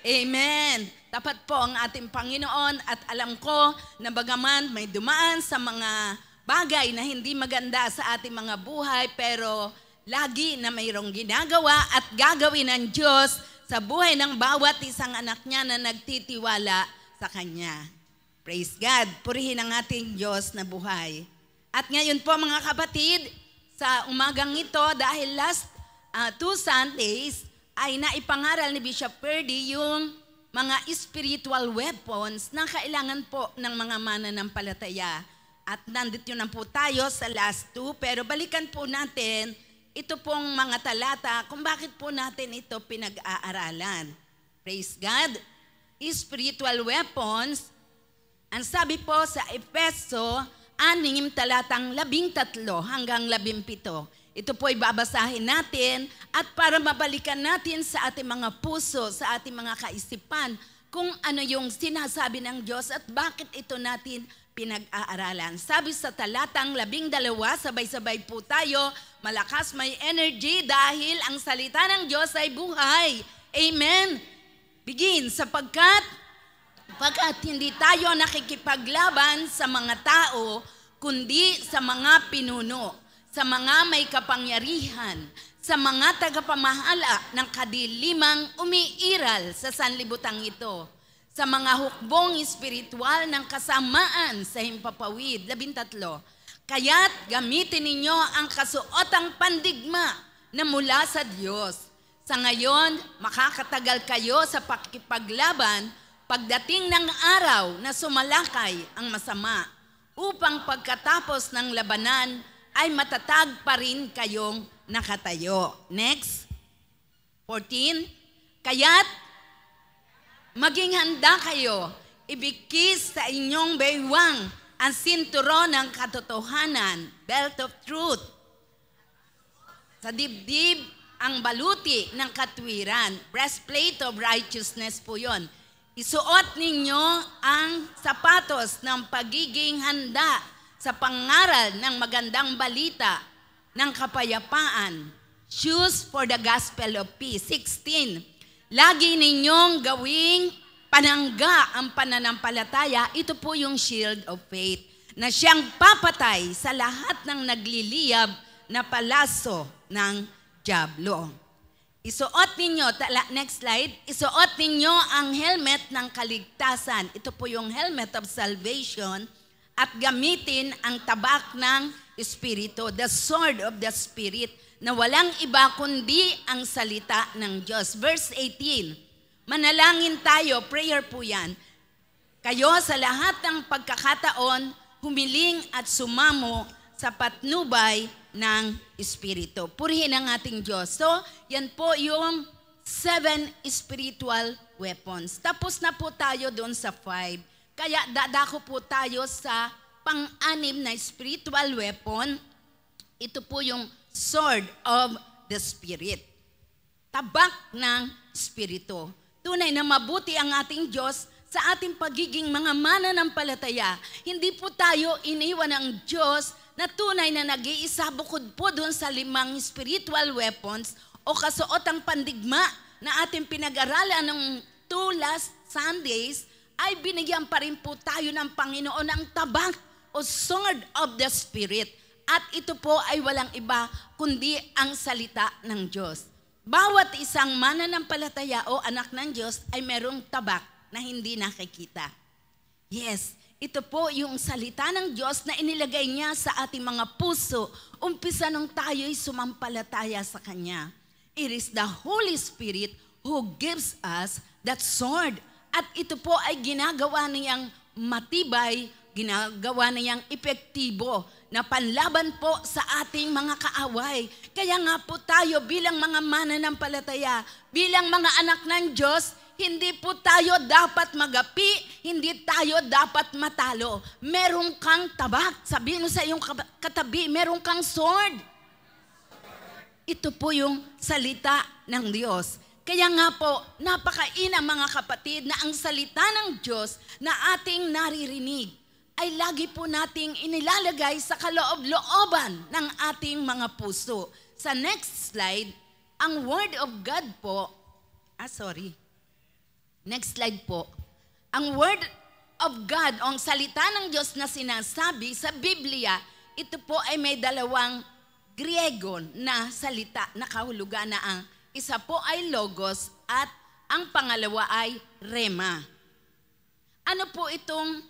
Amen. Tapat po ang ating Panginoon at alam ko na bagaman may dumaan sa mga bagay na hindi maganda sa ating mga buhay, pero lagi na mayroong ginagawa at gagawin ng Diyos sa buhay ng bawat isang anak niya na nagtitiwala sa Kanya. Praise God. Purihin ang ating Diyos na buhay. At ngayon po mga kapatid, sa umagang ito, dahil last 2 Sundays, ay naipangaral ni Bishop Perdy yung mga spiritual weapons na kailangan po ng mga mananampalataya. At nandito na po tayo sa last 2, pero balikan po natin ito pong mga talata kung bakit po natin ito pinag-aaralan. Praise God. Spiritual weapons, ang sabi po sa Efeso 6, talatang 13 hanggang 17. Ito po ay babasahin natin at para mabalikan natin sa ating mga puso, sa ating mga kaisipan, kung ano yung sinasabi ng Diyos at bakit ito natin pinag-aaralan. Sabi sa talatang 12, sabay-sabay po tayo, malakas, may energy dahil ang salita ng Diyos ay buhay. Amen. Begin, sapagkat hindi tayo nakikipaglaban sa mga tao, kundi sa mga pinuno, sa mga may kapangyarihan, sa mga tagapamahala ng kadilimang umiiral sa sanlibutan ito, sa mga hukbong espiritual ng kasamaan sa himpapawid. 13. Kaya't gamitin ninyo ang kasuotang pandigma na mula sa Diyos. Sa ngayon, makakatagal kayo sa pakikipaglaban pagdating ng araw na sumalakay ang masama, upang pagkatapos ng labanan ay matatag pa rin kayong nakatayo. Next. 14. Kaya't maging handa kayo, ibigkis sa inyong baywang ang sinturon ng katotohanan, belt of truth. Sa dibdib ang baluti ng katwiran, breastplate of righteousness po yun. Isuot ninyo ang sapatos ng pagiging handa sa pangaral ng magandang balita ng kapayapaan. Shoes for the gospel of peace. 16. Lagi ninyong gawing panangga ang pananampalataya. Ito po yung shield of faith na siyang papatay sa lahat ng nagliliyab na palaso ng dyablo. Isuot ninyo, next slide, isuot ninyo ang helmet ng kaligtasan. Ito po yung helmet of salvation. At gamitin ang tabak ng Espiritu, the sword of the Spirit, na walang iba kundi ang salita ng Diyos. Verse 18, manalangin tayo, prayer po yan. Kayo sa lahat ng pagkakataon, humiling at sumamo sa patnubay ng Espiritu. Purihin ang ating Diyos. So, yan po yung 7 spiritual weapons. Tapos na po tayo doon sa 5. Kaya dadako po tayo sa pang-anim na spiritual weapon. Ito po yung sword of the Spirit. Tabak ng Espiritu. Tunay na mabuti ang ating Diyos sa ating pagiging mga mananampalataya. Hindi po tayo iniwan ng Diyos na tunay na nag-iisa bukod po doon sa 5 spiritual weapons o kasuotang pandigma na ating pinag-aralan ng 2 last Sundays, ay binigyan pa rin po tayo ng Panginoon ng tabak o sword of the Spirit. At ito po ay walang iba kundi ang salita ng Diyos. Bawat isang mananampalataya o anak ng Diyos ay merong tabak na hindi nakikita. Yes, ito po yung salita ng Diyos na inilagay niya sa ating mga puso. Umpisa nung tayo'y sumampalataya sa Kanya. It is the Holy Spirit who gives us that sword. At ito po ay ginagawa niyang matibay, ginagawa niyang epektibo na panlaban po sa ating mga kaaway. Kaya nga po tayo bilang mga mananampalataya, bilang mga anak ng Diyos, hindi po tayo dapat magapi, hindi tayo dapat matalo. Meron kang tabak, sabihin mo sa iyong katabi, meron kang sword. Ito po yung salita ng Diyos. Kaya nga po, napakainam mga kapatid na ang salita ng Diyos na ating naririnig ay lagi po nating inilalagay sa kaloob-looban ng ating mga puso. Sa next slide, ang Word of God po, Next slide po. Ang Word of God, o ang salita ng Diyos na sinasabi sa Biblia, ito po ay may dalawang Griego na salita na kahulugan na ang isa po ay logos at ang pangalawa ay rema. Ano po itong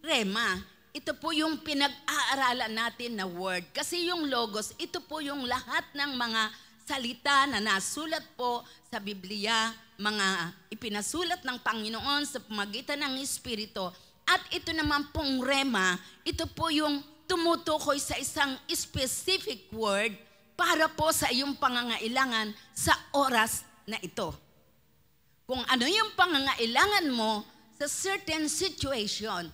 rema? Ito po yung pinag-aaralan natin na word. Kasi yung logos, ito po yung lahat ng mga salita na nasulat po sa Biblia, mga ipinasulat ng Panginoon sa pamagitan ng Espiritu. At ito naman pong rema, ito po yung tumutukoy sa isang specific word para po sa iyong pangangailangan sa oras na ito. Kung ano yung pangangailangan mo sa certain situation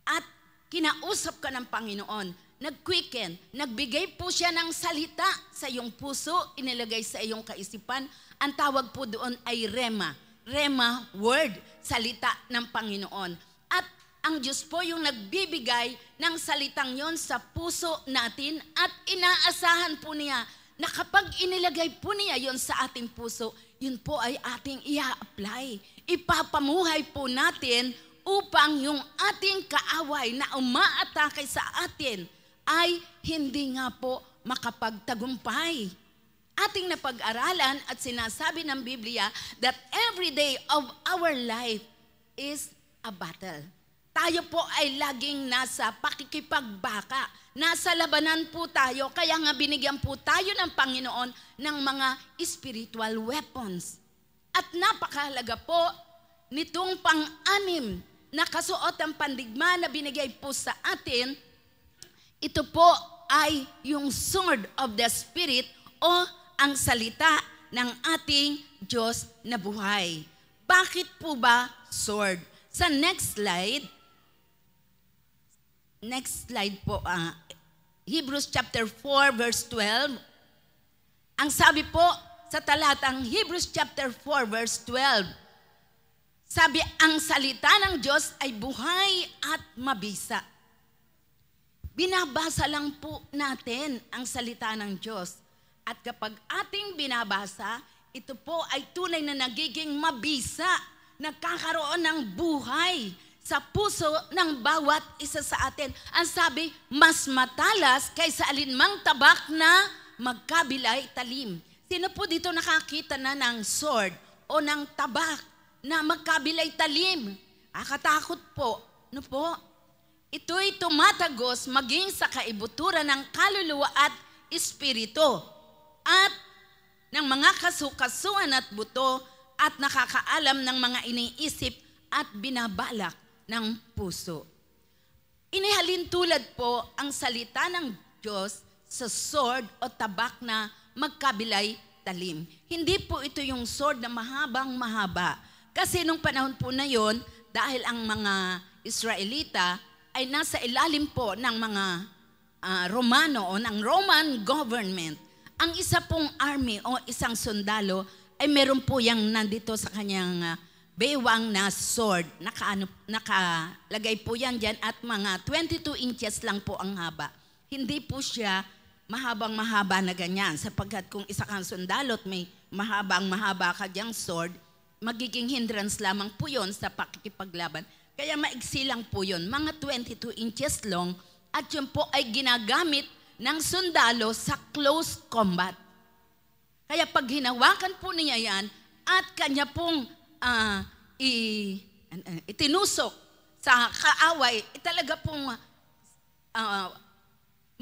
at kinausap ka ng Panginoon, nag-quicken, nagbigay po siya ng salita sa iyong puso, inilagay sa iyong kaisipan, ang tawag po doon ay rema. Rema word, salita ng Panginoon. At ang Diyos po yung nagbibigay ng salitang yon sa puso natin at inaasahan po niya na kapag inilagay po niya yon sa ating puso, yun po ay ating i-apply. Ipapamuhay po natin upang yung ating kaaway na umaatake sa atin ay hindi nga po makapagtagumpay. Ating napag-aralan at sinasabi ng Biblia that every day of our life is a battle. Tayo po ay laging nasa pakikipagbaka. Nasa labanan po tayo, kaya nga binigyan po tayo ng Panginoon ng mga spiritual weapons. At napakahalaga po nitong pang-anim na kasuot ang pandigma na binigay po sa atin, ito po ay yung sword of the Spirit o ang salita ng ating Diyos na buhay. Bakit po ba sword? Sa next slide po, Hebrews chapter 4 verse 12. Ang sabi po sa talatang Hebrews chapter 4 verse 12, sabi, ang salita ng Diyos ay buhay at mabisa. Binabasa lang po natin ang salita ng Diyos. At kapag ating binabasa, ito po ay tunay na nagiging mabisa, nagkakaroon ng buhay sa puso ng bawat isa sa atin. Ang sabi, mas matalas kaysa alinmang tabak na magkabilay talim. Sino po dito nakakita na ng sword o ng tabak na magkabilay talim? Katakot po. Ano po? Ito'y tumatagos maging sa kaibuturan ng kaluluwa at espiritu at ng mga kasukasuan at buto at nakakaalam ng mga iniisip at binabalak ng puso. Inihalin tulad po ang salita ng Diyos sa sword o tabak na magkabilay talim. Hindi po ito yung sword na mahabang mahaba. Kasi nung panahon po na yon, dahil ang mga Israelita ay nasa ilalim po ng mga Romano o ng Roman government, ang isa pong army o isang sundalo ay meron po yung nandito sa kanyang baywang na sword. Nakalagay po yan dyan at mga 22 inches lang po ang haba. Hindi po siya mahabang mahaba na ganyan, sapagkat kung isa kang sundalo at may mahabang mahaba ka dyang sword, magiging hindrance lamang po yon sa pakikipaglaban. Kaya maigsi lang po yun, mga 22 inches long, at yun po ay ginagamit ng sundalo sa close combat. Kaya pag hinawakan po niya yan, at kanya pong itinusok sa kaaway, talaga pong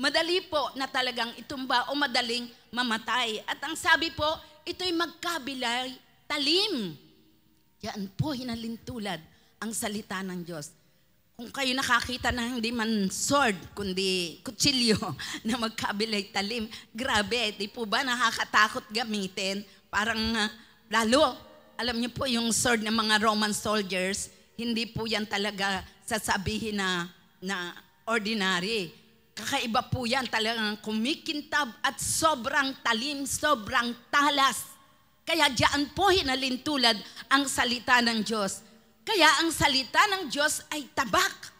madali po na talagang itumba o madaling mamatay. At ang sabi po, ito'y magkabilay talim. Yan po hinalintulad ang salita ng Diyos. Kung kayo nakakita na hindi man sword, kundi kutsilyo na magkabilay talim, grabe, di po ba nakakatakot gamitin? Parang lalo, alam niyo po yung sword ng mga Roman soldiers, hindi po yan talaga sasabihin na ordinary. Kakaiba po yan, talagang kumikintab at sobrang talim, sobrang talas. Kaya diyan po hinalintulad ang salita ng Diyos. Kaya ang salita ng Diyos ay tabak.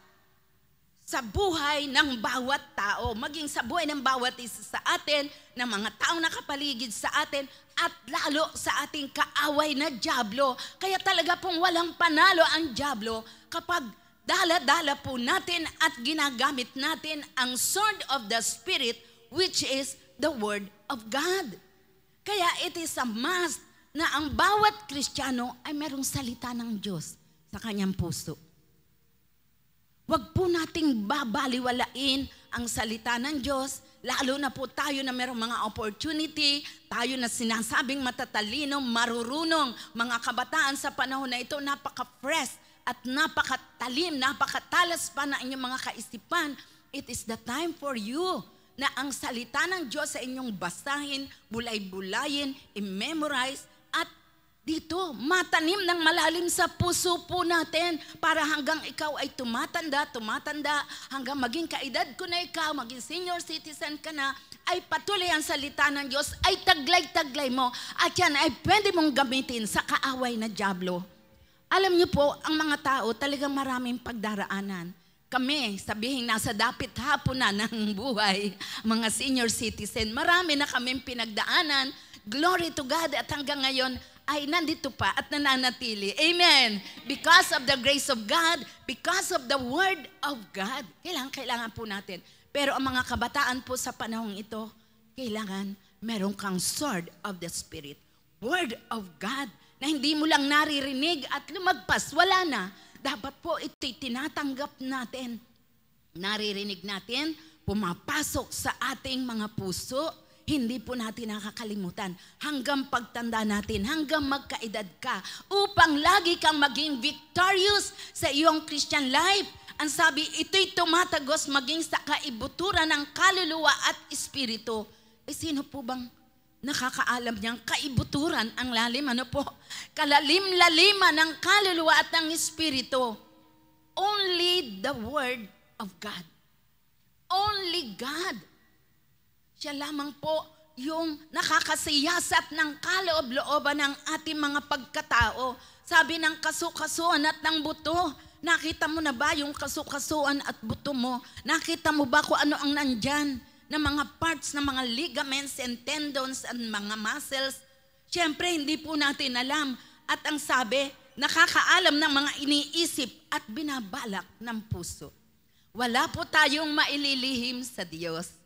sa buhay ng bawat tao, maging sa buhay ng bawat isa sa atin, ng mga taong nakapaligid sa atin, at lalo sa ating kaaway na dyablo. Kaya talaga pong walang panalo ang dyablo kapag dala-dala po natin at ginagamit natin ang sword of the Spirit, which is the Word of God. Kaya it is a must na ang bawat Kristiyano ay merong salita ng Diyos sa kanyang puso. Huwag po nating babaliwalain ang salita ng Diyos, lalo na po tayo na merong mga opportunity, tayo na sinasabing matatalino, marurunong, mga kabataan sa panahon na ito, napaka-fresh at napakatalim, napakatalas pa na inyong mga kaisipan. It is the time for you na ang salita ng Diyos sa inyong basahin, bulay-bulayin, i-memorize, at dito, matanim ng malalim sa puso po natin para hanggang ikaw ay tumatanda, hanggang maging kaedad ko na ikaw, maging senior citizen ka na, ay patuloy ang salita ng Diyos, ay taglay-taglay mo, at yan ay pwede mong gamitin sa kaaway na dyablo. Alam niyo po, ang mga tao talagang maraming pagdaraanan. Kami, sabihin nasa dapit hapon na ng buhay, mga senior citizen, marami na kaming pinagdaanan. Glory to God, at hanggang ngayon ay nandito pa at nananatili. Amen. Because of the grace of God, because of the Word of God. Kailangan po natin. Pero ang mga kabataan po sa panahong ito, kailangan meron kang sword of the Spirit. Word of God na hindi mo lang naririnig at lumagpas, wala na. Dapat po ito'y tinatanggap natin. Naririnig natin, pumapasok sa ating mga puso. Hindi po natin nakakalimutan hanggang pagtanda natin, hanggang magkaedad ka, upang lagi kang maging victorious sa iyong Christian life. Ang sabi, ito'y tumatagos maging sa kaibuturan ng kaluluwa at espiritu. Sino po bang nakakaalam niyang kaibuturan ang lalim? Ano po? Kalalim-laliman ng kaluluwa at ng espiritu. Only the Word of God. Only God. Siya lamang po yung nakakasiyasat ng kaloob-looban ng ating mga pagkatao. Sabi ng kasukasuan at ng buto, nakita mo na ba yung kasukasuan at buto mo? Nakita mo ba kung ano ang nandyan na mga parts, na mga ligaments and tendons and mga muscles? Siyempre, hindi po natin alam. At ang sabi, nakakaalam ng mga iniisip at binabalak ng puso. Wala po tayong maililihim sa Diyos.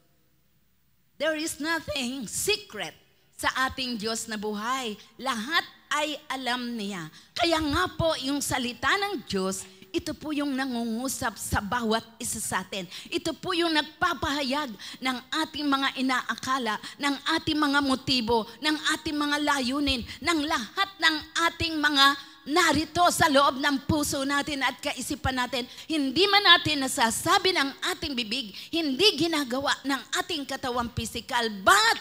There is nothing secret sa ating Diyos na buhay. Lahat ay alam niya. Kaya nga po yung salita ng Diyos, ito po yung nangungusap sa bawat isa sa atin. Ito po yung nagpapahayag ng ating mga inaakala, ng ating mga motibo, ng ating mga layunin, ng lahat ng ating mga narito sa loob ng puso natin at kaisipan natin. Hindi man natin nasasabi ng ating bibig, hindi ginagawa ng ating katawang physical, but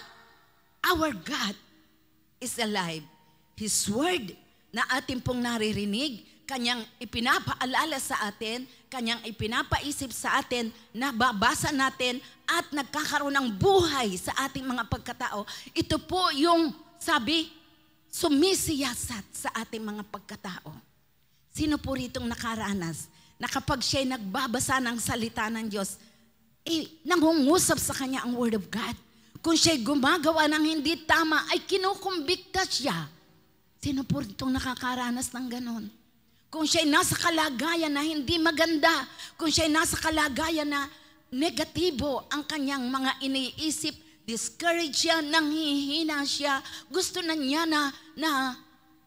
our God is alive. His Word na ating pong naririnig, Kanyang ipinapaalala sa atin, Kanyang ipinapaisip sa atin, nababasa natin at nagkakaroon ng buhay sa ating mga pagkatao. Ito po yung sabi, sumisiyasat sa ating mga pagkatao. Sino po ritong nakaranas na kapag siya'y nagbabasa ng salita ng Diyos, nangungusap sa kanya ang Word of God. Kung siya'y gumagawa ng hindi tama, ay kinukumbikta siya. Sino po ritong nakakaranas ng ganon? Kung siya'y nasa kalagayan na hindi maganda, kung siya'y nasa kalagayan na negatibo ang kanyang mga iniisip, discourage siya, nanghihina siya, gusto na niya na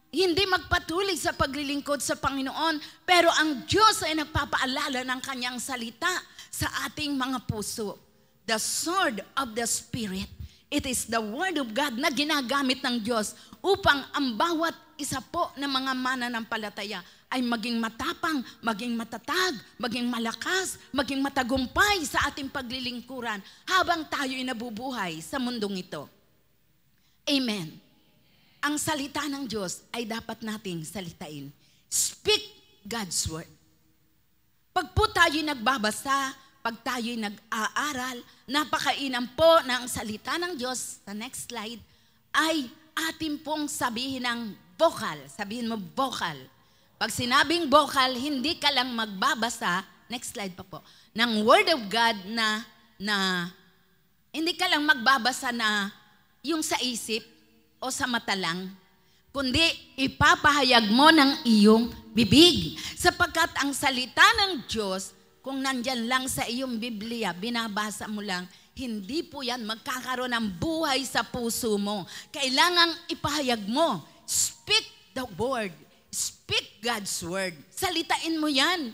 hindi magpatuloy sa paglilingkod sa Panginoon, pero ang Diyos ay nagpapaalala ng kanyang salita sa ating mga puso. The sword of the Spirit. It is the Word of God na ginagamit ng Diyos upang ang bawat isa po ng mga mananampalataya ay maging matapang, maging matatag, maging malakas, maging matagumpay sa ating paglilingkuran habang tayo'y nabubuhay sa mundong ito. Amen. Ang salita ng Diyos ay dapat nating salitain. Speak God's Word. Pag po tayo'y nagbabasa, pag tayo'y nag-aaral, napakainam po na ang salita ng Diyos, sa next slide, ay atin pong sabihin ng vocal. Sabihin mo vocal. Pag sinabing vocal, hindi ka lang magbabasa, next slide pa po, ng Word of God na hindi ka lang magbabasa na yung sa isip o sa mata lang, kundi ipapahayag mo ng iyong bibig. Sapagkat ang salita ng Diyos, kung nandyan lang sa iyong Biblia, binabasa mo lang, hindi po yan magkakaroon ng buhay sa puso mo. Kailangang ipahayag mo. Speak the word. Speak God's word. Salitain mo yan.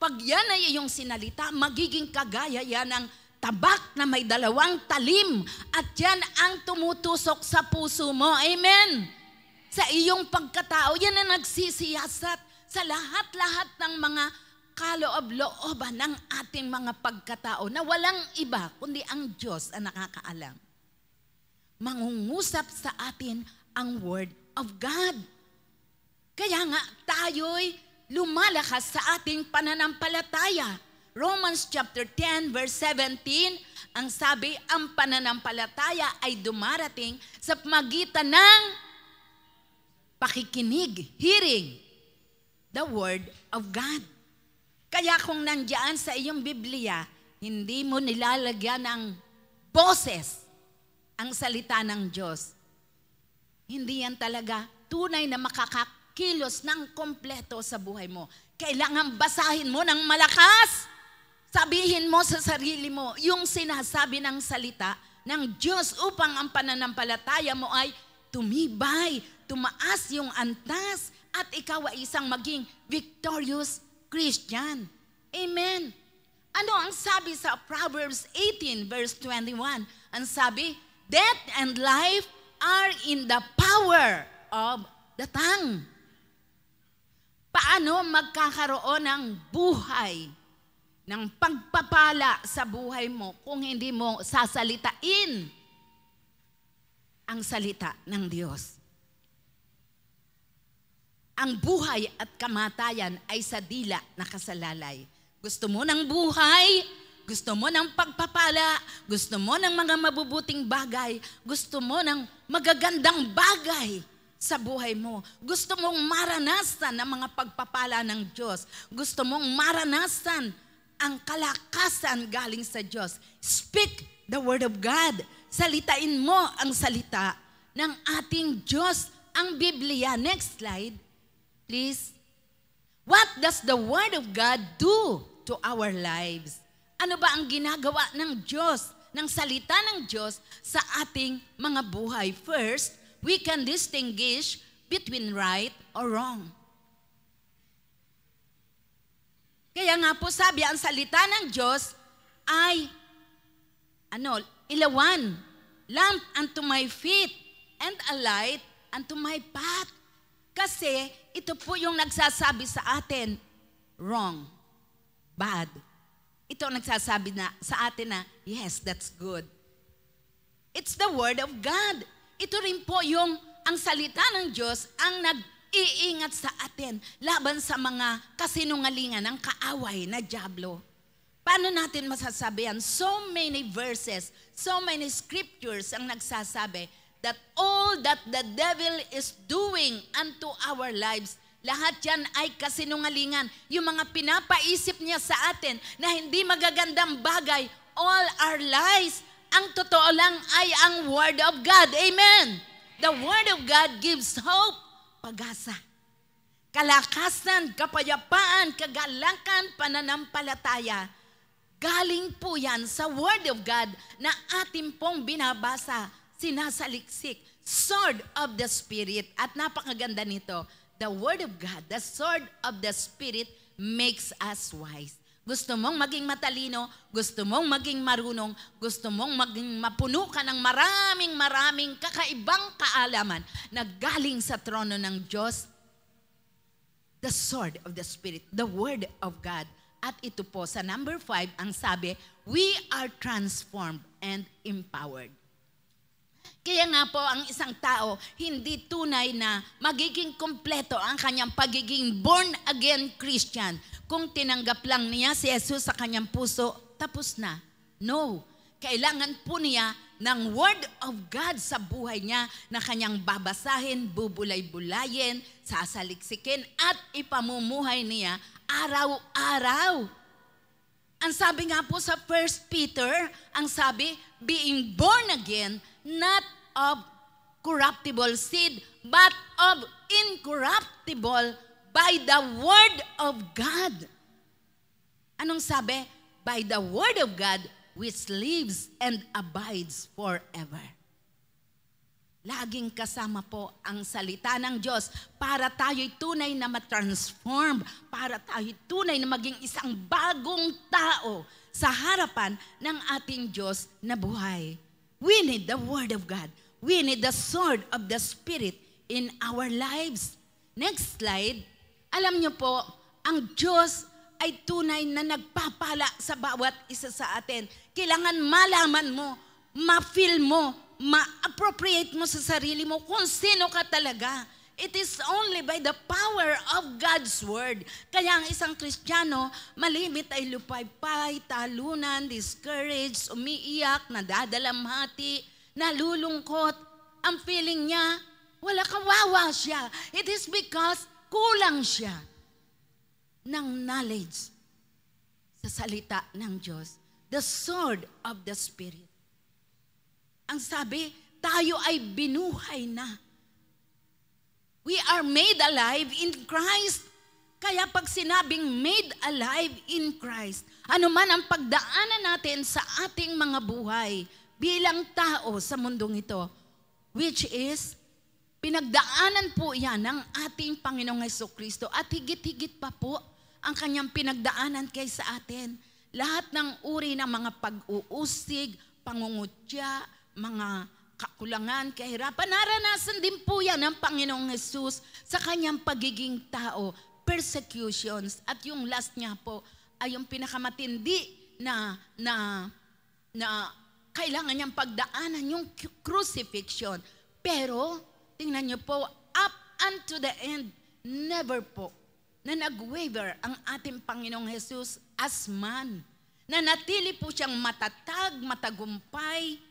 Pag yan ay iyong sinalita, magiging kagaya yan ng tabak na may dalawang talim. At yan ang tumutusok sa puso mo. Amen? Sa iyong pagkatao, yan ang nagsisiyasat sa lahat-lahat ng mga kaloob-looban ng ating mga pagkatao na walang iba kundi ang Diyos ang nakakaalam. Mangungusap sa atin ang Word of God. Kaya nga tayo'y lumalakas sa ating pananampalataya. Romans chapter 10 verse 17, ang sabi, ang pananampalataya ay dumarating sa pamagitan ng pakikinig, hearing the Word of God. Kaya kung nandiyan sa iyong Biblia, hindi mo nilalagyan ng boses ang salita ng Diyos. Hindi yan talaga tunay na makakakilos ng kompleto sa buhay mo. Kailangan basahin mo ng malakas. Sabihin mo sa sarili mo yung sinasabi ng salita ng Diyos upang ang pananampalataya mo ay tumibay, tumaas yung antas, at ikaw ay isang maging victorious Christian. Amen. Ano ang sabi sa Proverbs 18 verse 21? Ang sabi, death and life are in the power of the tongue. Paano magkakaroon ng buhay, ng pagpapala sa buhay mo kung hindi mo sasalitain ang salita ng Diyos? Ang buhay at kamatayan ay sa dila na kasalalay. Gusto mo ng buhay, gusto mo ng pagpapala, gusto mo ng mga mabubuting bagay, gusto mo ng magagandang bagay sa buhay mo. Gusto mong maranasan ang mga pagpapala ng Diyos. Gusto mong maranasan ang kalakasan galing sa Diyos. Speak the Word of God. Salitain mo ang salita ng ating Diyos, ang Biblia. Next slide, please. What does the Word of God do to our lives? Ano ba ang ginagawa ng Diyos, ng salita ng Diyos sa ating mga buhay? First, we can distinguish between right or wrong. Kaya nga po sabi, ang salita ng Diyos ay ilawan, lamp unto my feet and a light unto my path. Kasi ito po yung nagsasabi sa atin, wrong, bad. Ito ang nagsasabi na sa atin na, yes, that's good. It's the Word of God. Ito rin po yung ang salita ng Diyos ang nag-iingat sa atin laban sa mga kasinungalingan ng kaaway na dyablo. Paano natin masasabihan? So many verses, so many scriptures ang nagsasabi that all that the devil is doing unto our lives, lahat yan ay kasinungalingan. Yung mga pinapaisip niya sa atin na hindi magagandang bagay, all are lies. Ang totoo lang ay ang Word of God. Amen. The Word of God gives hope, pag-asa, kalakasan, kapayapaan, kagalakan, pananampalataya. Galing po yan sa Word of God na ating pong binabasa, sinasaliksik. Sword of the Spirit. At napakaganda nito, the Word of God, the sword of the Spirit makes us wise. Gusto mong maging matalino, gusto mong maging marunong, gusto mong maging mapuno ka ng maraming kakaibang kaalaman na galing sa trono ng Diyos, the sword of the Spirit, the Word of God. At ito po sa number 5, ang sabi, we are transformed and empowered. Kaya nga po ang isang tao hindi tunay na magiging kompleto ang kanyang pagiging born again Christian kung tinanggap lang niya si Jesus sa kanyang puso, tapos na. No. Kailangan po niya ng Word of God sa buhay niya na kanyang babasahin, bubulay-bulayin, sasaliksikin at ipamumuhay niya araw-araw. Ang sabi nga po sa 1 Peter, ang sabi, being born again, not of corruptible seed, but of incorruptible by the word of God. Anong sabi? By the word of God, which lives and abides forever. Laging kasama po ang salita ng Diyos para tayo'y tunay na matransform, para tayo'y tunay na maging isang bagong tao sa harapan ng ating Diyos na buhay. We need the Word of God. We need the sword of the Spirit in our lives. Next slide. Alam niyo po, ang Diyos ay tunay na nagpapala sa bawat isa sa atin. Kailangan malaman mo, ma-feel mo, ma-appropriate mo sa sarili mo kung sino ka talaga. It is only by the power of God's Word. Kaya ang isang Kristiyano, malimit ay lupaypay, talunan, discouraged, umiiyak, nadadalamhati, nalulungkot. Ang feeling niya, wala, kawawa siya. It is because kulang siya ng knowledge sa salita ng Diyos. The sword of the Spirit. Ang sabi, tayo ay binuhay na. We are made alive in Christ. Kaya pag sinabing made alive in Christ, ano man ang pagdaanan natin sa ating mga buhay bilang tao sa mundong ito, which is, pinagdaanan po yan ng ating Panginoong Hesukristo at higit-higit pa po ang kanyang pinagdaanan kay sa atin. Lahat ng uri ng mga pag-uusig, pangungutya, mga kakulangan, kahirapan, naranasan din po yan ng Panginoong Jesus sa kanyang pagiging tao, persecutions, at yung last niya po ay yung pinakamatindi na kailangan niyang pagdaanan, yung crucifixion. Pero, tingnan niyo po, up unto the end, never po na nag-waver ang ating Panginoong Jesus as man. Nanatili po siyang matatag, matagumpay,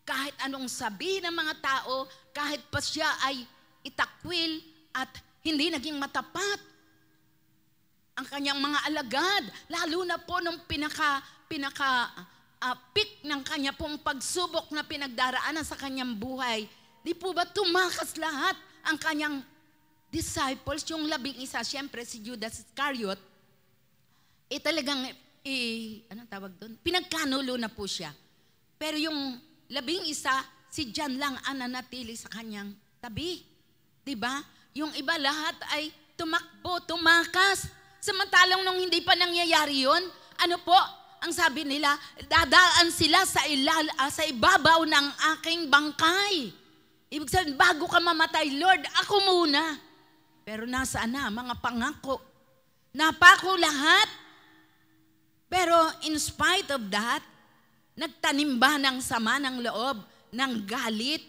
kahit anong sabi ng mga tao, kahit pa siya ay itakwil at hindi naging matapat. Ang kanyang mga alagad, lalo na po nung peak ng kanya pong pagsubok na pinagdaraanan sa kanyang buhay, di po ba tumakas lahat ang kanyang disciples, yung 11, siyempre si Judas Iscariot, talagang, anong tawag doon? Pinagkanulo na po siya. Pero yung 11, si John lang ang nanatili sa kanyang tabi. Diba? Yung iba lahat ay tumakbo, tumakas. Samantalang nung hindi pa nangyayari yun, ano po, ang sabi nila, dadaan sila sa ibabaw ng aking bangkay. Ibig sabihin, bago ka mamatay, Lord, ako muna. Pero nasaan na mga pangako? Napako lahat. Pero in spite of that, nagtanim ba ng sama ng loob, ng galit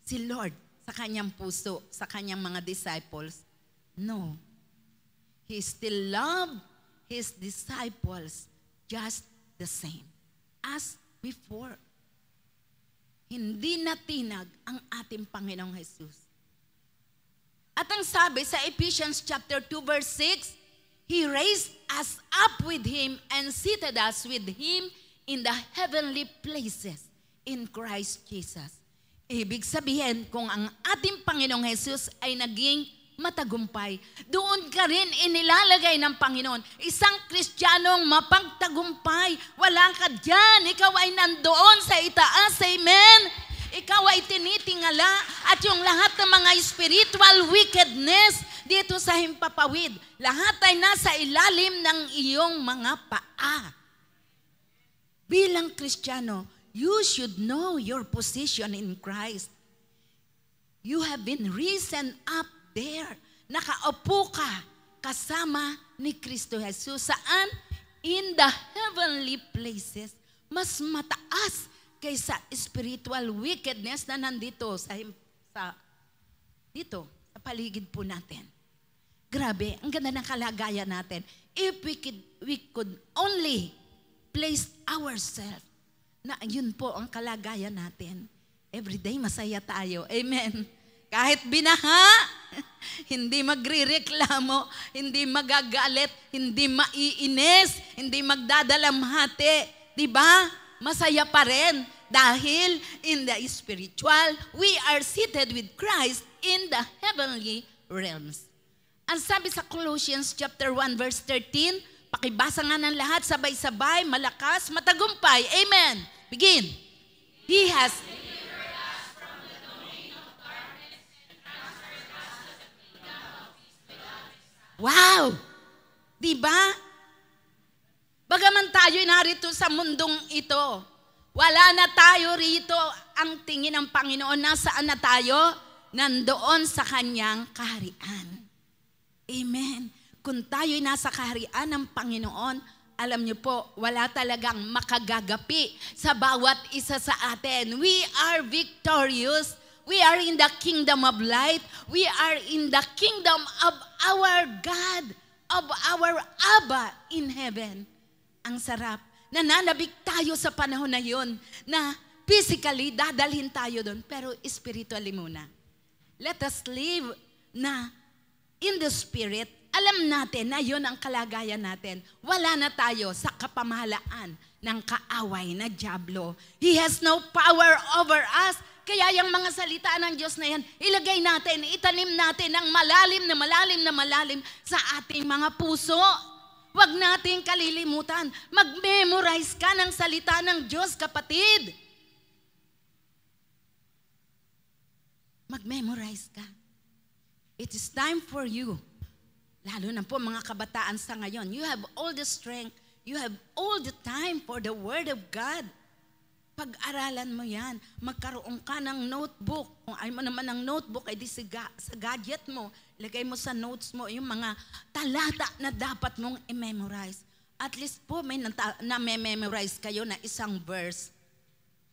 si Lord sa kanyang puso, sa kanyang mga disciples? No. He still loved his disciples just the same as before. Hindi natinag ang ating Panginoong Jesus. At ang sabi sa Ephesians chapter 2 verse 6, He raised us up with Him and seated us with Him in the heavenly places in Christ Jesus. Ibig sabihin, kung ang ating Panginoong Jesus ay naging matagumpay, doon ka rin inilalagay ng Panginoon. Isang Kristiyanong mapagtagumpay. Wala ka dyan. Ikaw ay nandoon sa itaas. Amen? Ikaw ay tinitingala at yung lahat ng mga spiritual wickedness dito sa himpapawid, lahat ay nasa ilalim ng iyong mga paa. Bilang Kristiyano, you should know your position in Christ. You have been risen up there. Nakaupo ka kasama ni Kristo Jesus. Saan? In the heavenly places. Mas mataas kaysa spiritual wickedness na nandito sa paligid po natin. Grabe, ang ganda ng kalagayan natin. If we could only place ourselves na yun po ang kalagayan natin. Everyday masaya tayo. Amen. Kahit binaha, hindi magrireklamo, hindi magagalit, hindi maiinis, hindi magdadalamhati. Diba? Masaya pa rin. Dahil in the spiritual, we are seated with Christ in the heavenly realms. Ang sabi sa Colossians chapter 1 verse 13, pakibasa nga ng lahat, sabay-sabay, malakas, matagumpay. Amen. Begin. He has delivered us from the domain of darkness and transferred us to the kingdom of His beloved Son. Wow! Diba? Bagaman tayo narito sa mundong ito, wala na tayo rito. Ang tingin ng Panginoon, nasaan na tayo? Nandoon sa Kanyang kaharian. Amen. Kung tayo'y nasa kaharian ng Panginoon, alam niyo po, wala talagang makagagapi sa bawat isa sa atin. We are victorious. We are in the kingdom of light. We are in the kingdom of our God, of our Abba in heaven. Ang sarap. Nananabik tayo sa panahon na yun na physically dadalhin tayo doon, pero spiritually muna. Let us live na in the spirit. Alam natin na yun ang kalagayan natin. Wala na tayo sa kapamahalaan ng kaaway na dyablo. He has no power over us. Kaya yung mga salita ng Diyos na yan, ilagay natin, itanim natin ng malalim na malalim na malalim sa ating mga puso. Huwag nating kalilimutan. Mag-memorize ka ng salita ng Diyos, kapatid. Mag-memorize ka. It is time for you. Lalo na po mga kabataan sa ngayon. You have all the strength. You have all the time for the Word of God. Pag-aralan mo yan. Magkaroon ka ng notebook. Kung ayaw mo naman ng notebook, ay di sa gadget mo. Ilagay mo sa notes mo yung mga talata na dapat mong i-memorize. At least po may na-memorize kayo na isang verse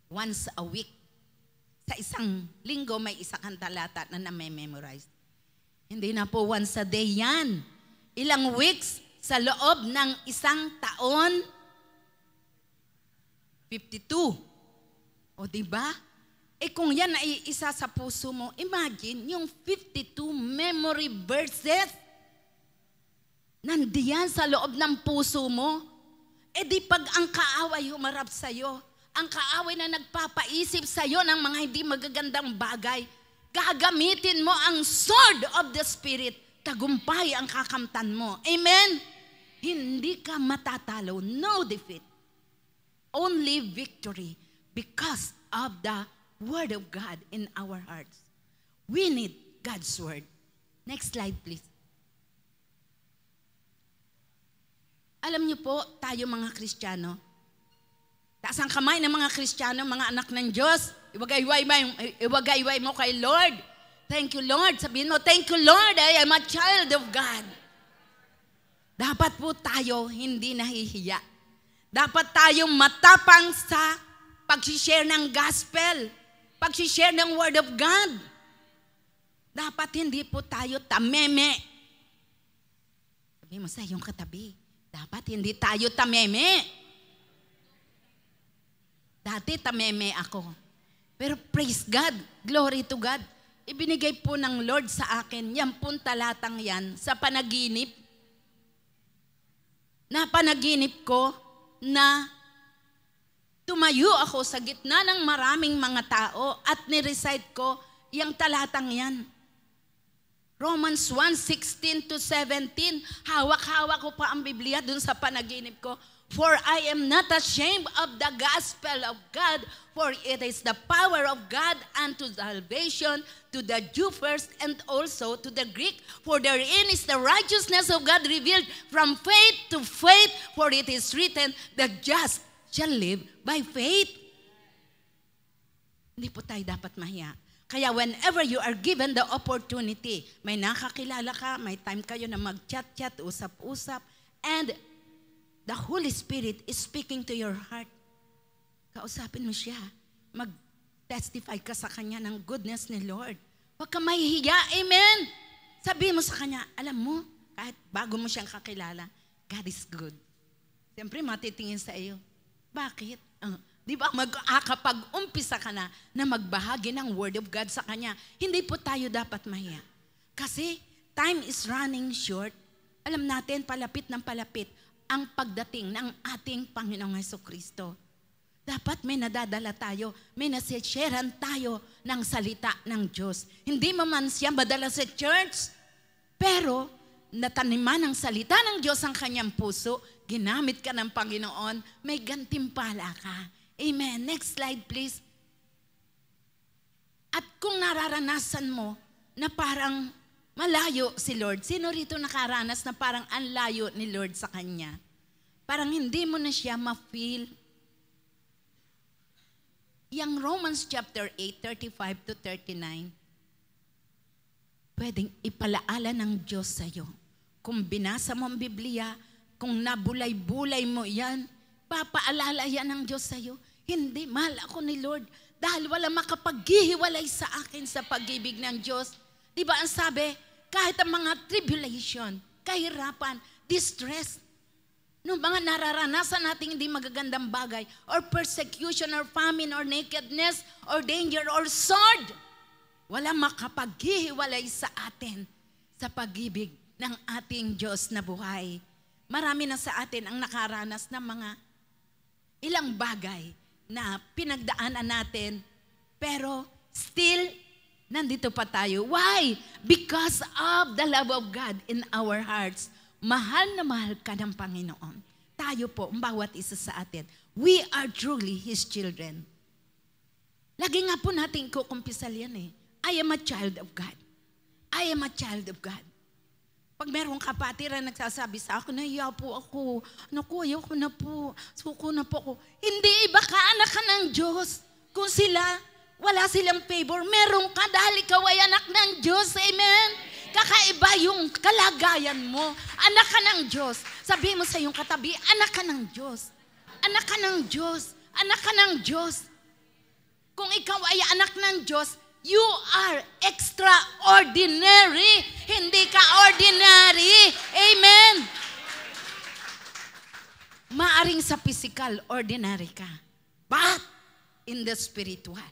once a week. Sa isang linggo may isa kang talata na na-memorize. Hindi na po once a day yan. Ilang weeks sa loob ng isang taon? 52. O diba? Eh kung yan ay isa sa puso mo, imagine yung 52 memory verses nandiyan sa loob ng puso mo. Eh di pag ang kaaway humarap sa'yo, ang kaaway na nagpapaisip sa'yo ng mga hindi magagandang bagay, gagamitin mo ang sword of the Spirit, tagumpay ang kakamtan mo. Amen? Hindi ka matatalo, no defeat. Only victory because of the Word of God in our hearts. We need God's Word. Next slide, please. Alam niyo po, tayo mga Kristiyano, taas ang kamay ng mga Kristiyano, mga anak ng Diyos, iwagayway mo kay Lord. Thank you, Lord. Sabihin mo, thank you, Lord, I am a child of God. Dapat po tayo hindi nahihiya. Dapat tayong matapang sa pag-share ng gospel, pag-share ng Word of God. Dapat hindi po tayo tameme. Sabi mo sa iyong katabi, dapat hindi tayo tameme. Dati tameme ako. Pero praise God, glory to God. Ibinigay po ng Lord sa akin, yan pong talatang yan, sa panaginip. Na panaginip ko na tumayo ako sa gitna ng maraming mga tao at nirecite ko yung talatang yan. Romans 1:16 to 17, hawak-hawak ko pa ang Biblia dun sa panaginip ko. For I am not ashamed of the gospel of God, for it is the power of God unto salvation to the Jew first and also to the Greek. For therein is the righteousness of God revealed from faith to faith, for it is written, the just shall live by faith. Hindi po tayo dapat mahiya. Kaya whenever you are given the opportunity, may nakakilala ka, may time kayo na mag-chat-chat, usap-usap, and the Holy Spirit is speaking to your heart. Kausapin mo siya. Mag-testify ka sa Kanya ng goodness ni Lord. Huwag ka mahihiya. Amen? Sabihin mo sa Kanya, alam mo, kahit bago mo siyang kakilala, God is good. Siyempre, matitingin sa iyo. Bakit? Di ba makakapag-umpisa ka na magbahagi ng Word of God sa Kanya? Hindi po tayo dapat mahiya. Kasi time is running short. Alam natin, palapit ng palapit ang pagdating ng ating Panginoong Jesucristo. Dapat may nadadala tayo, may nasisharean tayo ng salita ng Diyos. Hindi mo man siya madala sa church, pero nataniman ng salita ng Diyos ang kanyang puso, ginamit ka ng Panginoon, may gantimpala ka. Amen. Next slide please. At kung nararanasan mo na parang malayo si Lord, sino rito nakaranas na parang ang layo ni Lord sa kanya? Parang hindi mo na siya ma-feel. Yang Romans chapter 8, 35 to 39, pwedeng ipalaala ng Diyos sa'yo. Kung binasa mo ang Biblia, kung nabulay-bulay mo yan, papaalala yan ng Diyos sa'yo. Hindi, mahal ako ni Lord dahil wala makapaghihiwalay sa akin sa pag-ibig ng Diyos. Di ba ang sabi, kahit ang mga tribulation, kahirapan, distress, nung mga nararanasan natin hindi magagandang bagay, or persecution, or famine, or nakedness, or danger, or sword, wala makapaghihiwalay sa atin sa pag-ibig ng ating Diyos na buhay. Marami na sa atin ang nakaranas ng mga ilang bagay na pinagdaanan natin, pero still, nandito pa tayo. Why? Because of the love of God in our hearts. Mahal na mahal ka ng Panginoon. Tayo po, bawat isa sa atin, we are truly His children. Lagi nga po natin kukumpisal yan eh. I am a child of God. I am a child of God. Pag merong kapatid na nagsasabi sa akin, nahiya po ako, naku, ayoko na po, suko na po ako. Hindi, iba ka, anak ka ng Diyos. Kung sila, wala silang favor, meron ka dahil ikaw ay anak ng Diyos. Amen? Kakaiba yung kalagayan mo. Anak ka ng Diyos. Sabihin mo sa iyong katabi, anak ka ng Diyos. Anak ka ng Diyos. Anak ka ng Diyos. Kung ikaw ay anak ng Diyos, you are extraordinary. Hindi ka ordinary. Amen. Maaring sa physical, ordinary ka. But in the spiritual,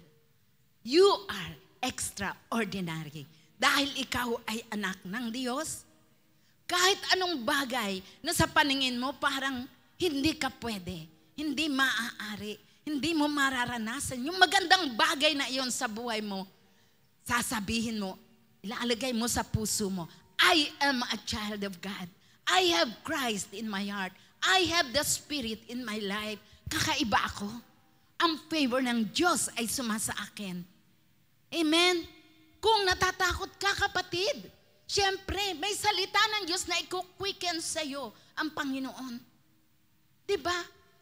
you are extraordinary. Dahil ikaw ay anak ng Diyos, kahit anong bagay na sa paningin mo parang hindi ka pwede, hindi maaari, hindi mo mararanasan, yung magandang bagay na iyon sa buhay mo, sasabihin mo, ilalagay mo sa puso mo, I am a child of God. I have Christ in my heart. I have the Spirit in my life. Kakaiba ako. Ang favor ng Diyos ay sumasa akin. Amen? Kung natatakot ka, kapatid, siyempre, may salita ng Diyos na ikuquicken sa iyo ang Panginoon. Diba?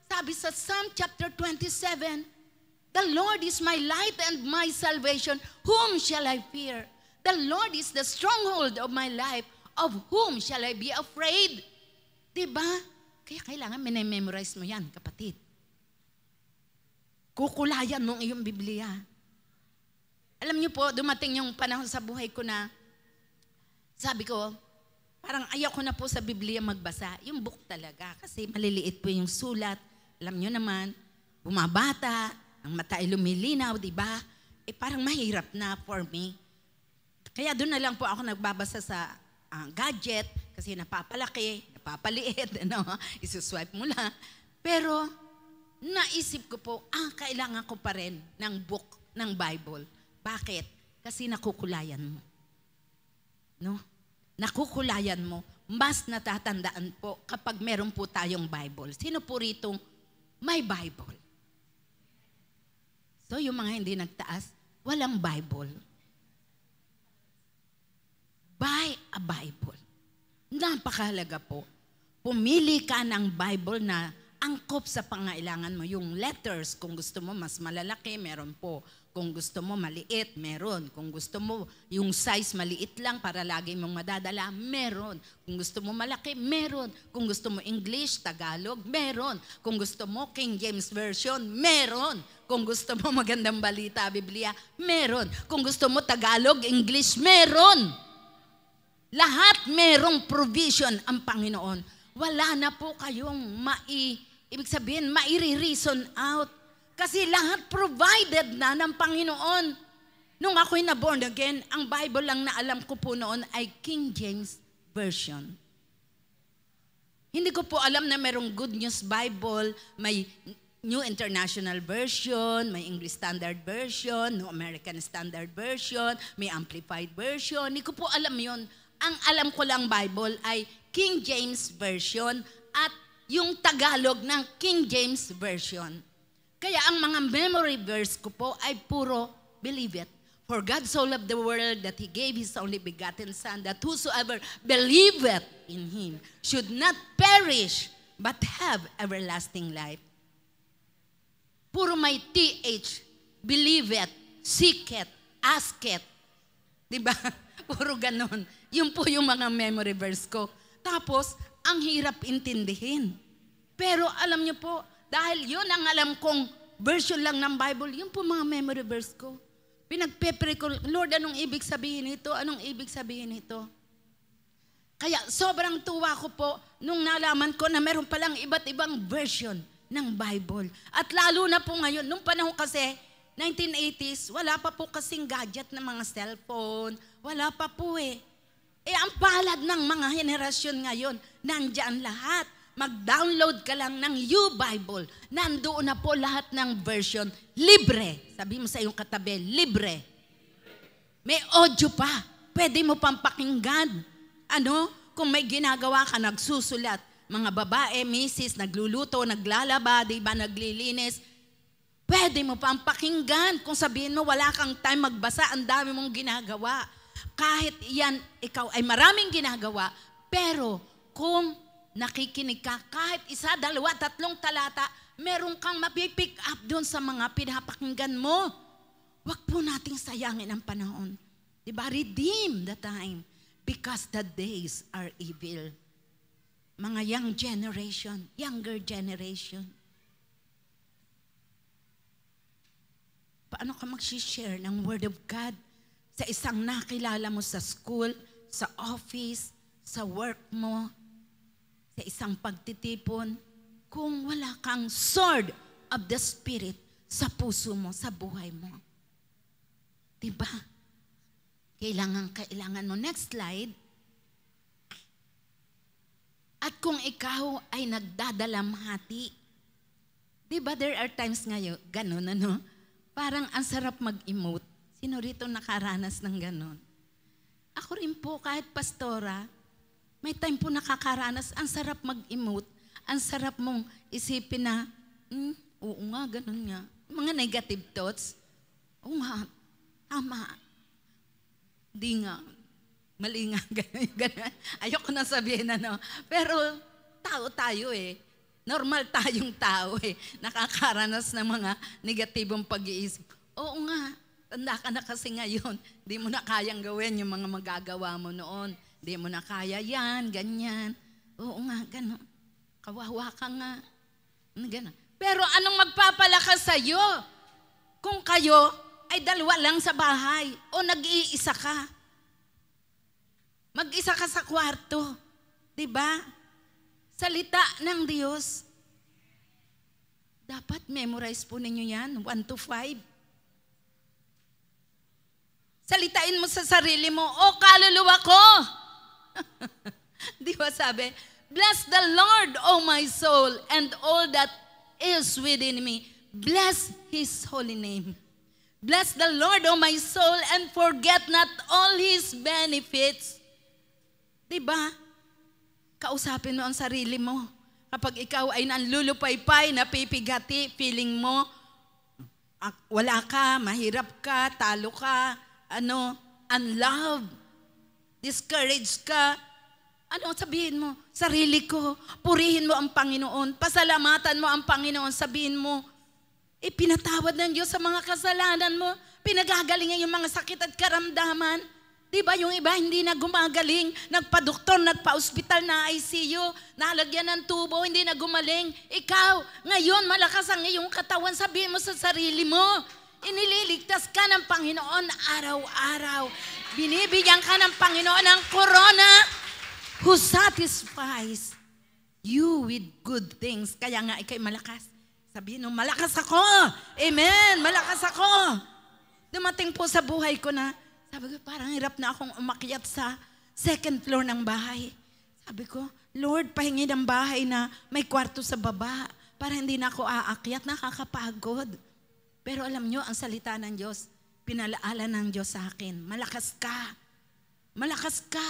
Sabi sa Psalm chapter 27, the Lord is my light and my salvation. Whom shall I fear? The Lord is the stronghold of my life. Of whom shall I be afraid? Diba? Kaya kailangan memorize mo yan, kapatid. Kukulayan mo ang iyong Biblia. Alam niyo po, dumating yung panahon sa buhay ko na sabi ko, parang ayaw ko na po sa Biblia magbasa. Yung book talaga, kasi maliliit po yung sulat. Alam niyo naman, bumabata, ang mata ay lumilinaw, di ba? Eh parang mahirap na for me. Kaya doon na lang po ako nagbabasa sa gadget, kasi napapalaki, napapaliit, ano, isuswipe mo lang. Pero naisip ko po, kailangan ko pa rin ng book ng Bible. Bakit? Kasi nakukulayan mo. No? Nakukulayan mo. Mas natatandaan po kapag meron po tayong Bible. Sino po rito may Bible? So yung mga hindi nagtaas, walang Bible. Buy a Bible. Napakahalaga po. Pumili ka ng Bible na angkop sa pangailangan mo. Yung letters, kung gusto mo mas malalaki, meron po. Kung gusto mo maliit, meron. Kung gusto mo yung size maliit lang para lagi mong madadala, meron. Kung gusto mo malaki, meron. Kung gusto mo English, Tagalog, meron. Kung gusto mo King James Version, meron. Kung gusto mo magandang balita, Biblia, meron. Kung gusto mo Tagalog, English, meron. Lahat merong provision ang Panginoon. Wala na po kayong ibig sabihin, mairi-reason out. Kasi lahat provided na ng Panginoon. Nung ako'y na-born again, ang Bible lang na alam ko po noon ay King James Version. Hindi ko po alam na merong Good News Bible, may New International Version, may English Standard Version, New American Standard Version, may Amplified Version. Hindi ko po alam yon. Ang alam ko lang Bible ay King James Version at yung Tagalog ng King James Version. Kaya ang mga memory verse ko po ay puro believe it. For God so loved the world that He gave His only begotten Son, that whosoever believeth in Him should not perish, but have everlasting life. Puro may TH, believe it, seek it, ask it. Diba? Puro ganon. Yun po yung mga memory verse ko. Tapos, ang hirap intindihin. Pero alam niyo po, dahil yun ang alam kong version lang ng Bible, yun po mga memory verse ko. Pinagpepre ko, Lord, anong ibig sabihin nito? Anong ibig sabihin nito? Kaya sobrang tuwa ko po nung nalaman ko na meron palang iba't ibang version ng Bible. At lalo na po ngayon, nung panahon kasi, 1980s, wala pa po kasing gadget ng mga cellphone. Wala pa po eh. Ang palad ng mga henerasyon ngayon, nandyan lahat. Mag-download ka lang ng U-Bible. Nandoon na po lahat ng version. Libre. Sabi mo sa iyong katabi, libre. May audio pa. Pwede mo pang pakinggan. Kung may ginagawa ka, nagsusulat. Mga babae, misis, nagluluto, naglalaba, diba, naglilinis. Pwede mo pang pakinggan. Kung sabihin mo, wala kang time magbasa, ang dami mong ginagawa. Kahit yan, ikaw ay maraming ginagawa, pero kung nakikinig ka, kahit 1, 2, 3 talata, meron kang mapipick up doon sa mga pinapakinggan mo. Huwag po nating sayangin ang panahon. Diba? Redeem the time because the days are evil. Mga younger generation. Paano ka mag-share ng Word of God sa isang nakilala mo sa school, sa office, sa work mo, sa isang pagtitipon, kung wala kang sword of the Spirit sa puso mo, sa buhay mo? Diba? Kailangan mo. Next slide. At kung ikaw ay nagdadalamhati, diba there are times ngayon, ganun, parang ang sarap mag-emote. Sino rito nakaranas ng ganun? Ako rin po, kahit pastora, may time po nakakaranas, ang sarap mag-emote, ang sarap mong isipin na, oo nga, ganun nga. Mga negative thoughts, oo nga, tama. Di nga, mali nga, ganun. Ayoko na sabihin pero tao tayo eh. Normal tayong tao eh. Nakakaranas ng mga negatibong pag-iisip. Oo nga, tanda ka na kasi ngayon, di mo na kayang gawin yung mga magagawa mo noon. Di mo na kaya yan, ganyan. Oo nga, gano'n. Kawawa ka nga. Gano'n. Pero anong magpapalakas sa'yo? Kung kayo ay 2 lang sa bahay o nag-iisa ka. Mag-isa ka sa kwarto. Diba? Salita ng Diyos. Dapat memorize po ninyo yan, 1 to 5. Salitain mo sa sarili mo, kaluluwa ko. Di ba sabi, bless the Lord, O my soul, and all that is within me. Bless His holy name. Bless the Lord, O my soul, and forget not all His benefits. Diba? Kausapin mo ang sarili mo. Kapag ikaw ay nanlulupaypay, napipigati, feeling mo, wala ka, mahirap ka, talo ka, unloved, discouraged ka, sabihin mo? Sarili ko, purihin mo ang Panginoon, pasalamatan mo ang Panginoon, sabihin mo, pinatawad ng Diyos sa mga kasalanan mo, pinagagalingan yung mga sakit at karamdaman. Diba yung iba hindi na gumagaling, nagpa-doktor, nagpa-hospital na ICU, nalagyan ng tubo, hindi na gumaling. Ikaw, ngayon malakas ang iyong katawan, sabihin mo sa sarili mo, inililigtas ka ng Panginoon araw-araw. Binibigyan ka ng Panginoon ng corona who satisfies you with good things. Kaya nga ikay malakas. Sabihin mo, malakas ako. Amen, malakas ako. dumating po sa buhay ko na, sabi ko, parang hirap na akong umakyat sa second floor ng bahay. Sabi ko, Lord, pahingi ng bahay na may kwarto sa baba para hindi na ako aakyat, nakakapagod. Pero alam nyo, ang salita ng Diyos, pinalaala ng Diyos sa akin, malakas ka. Malakas ka.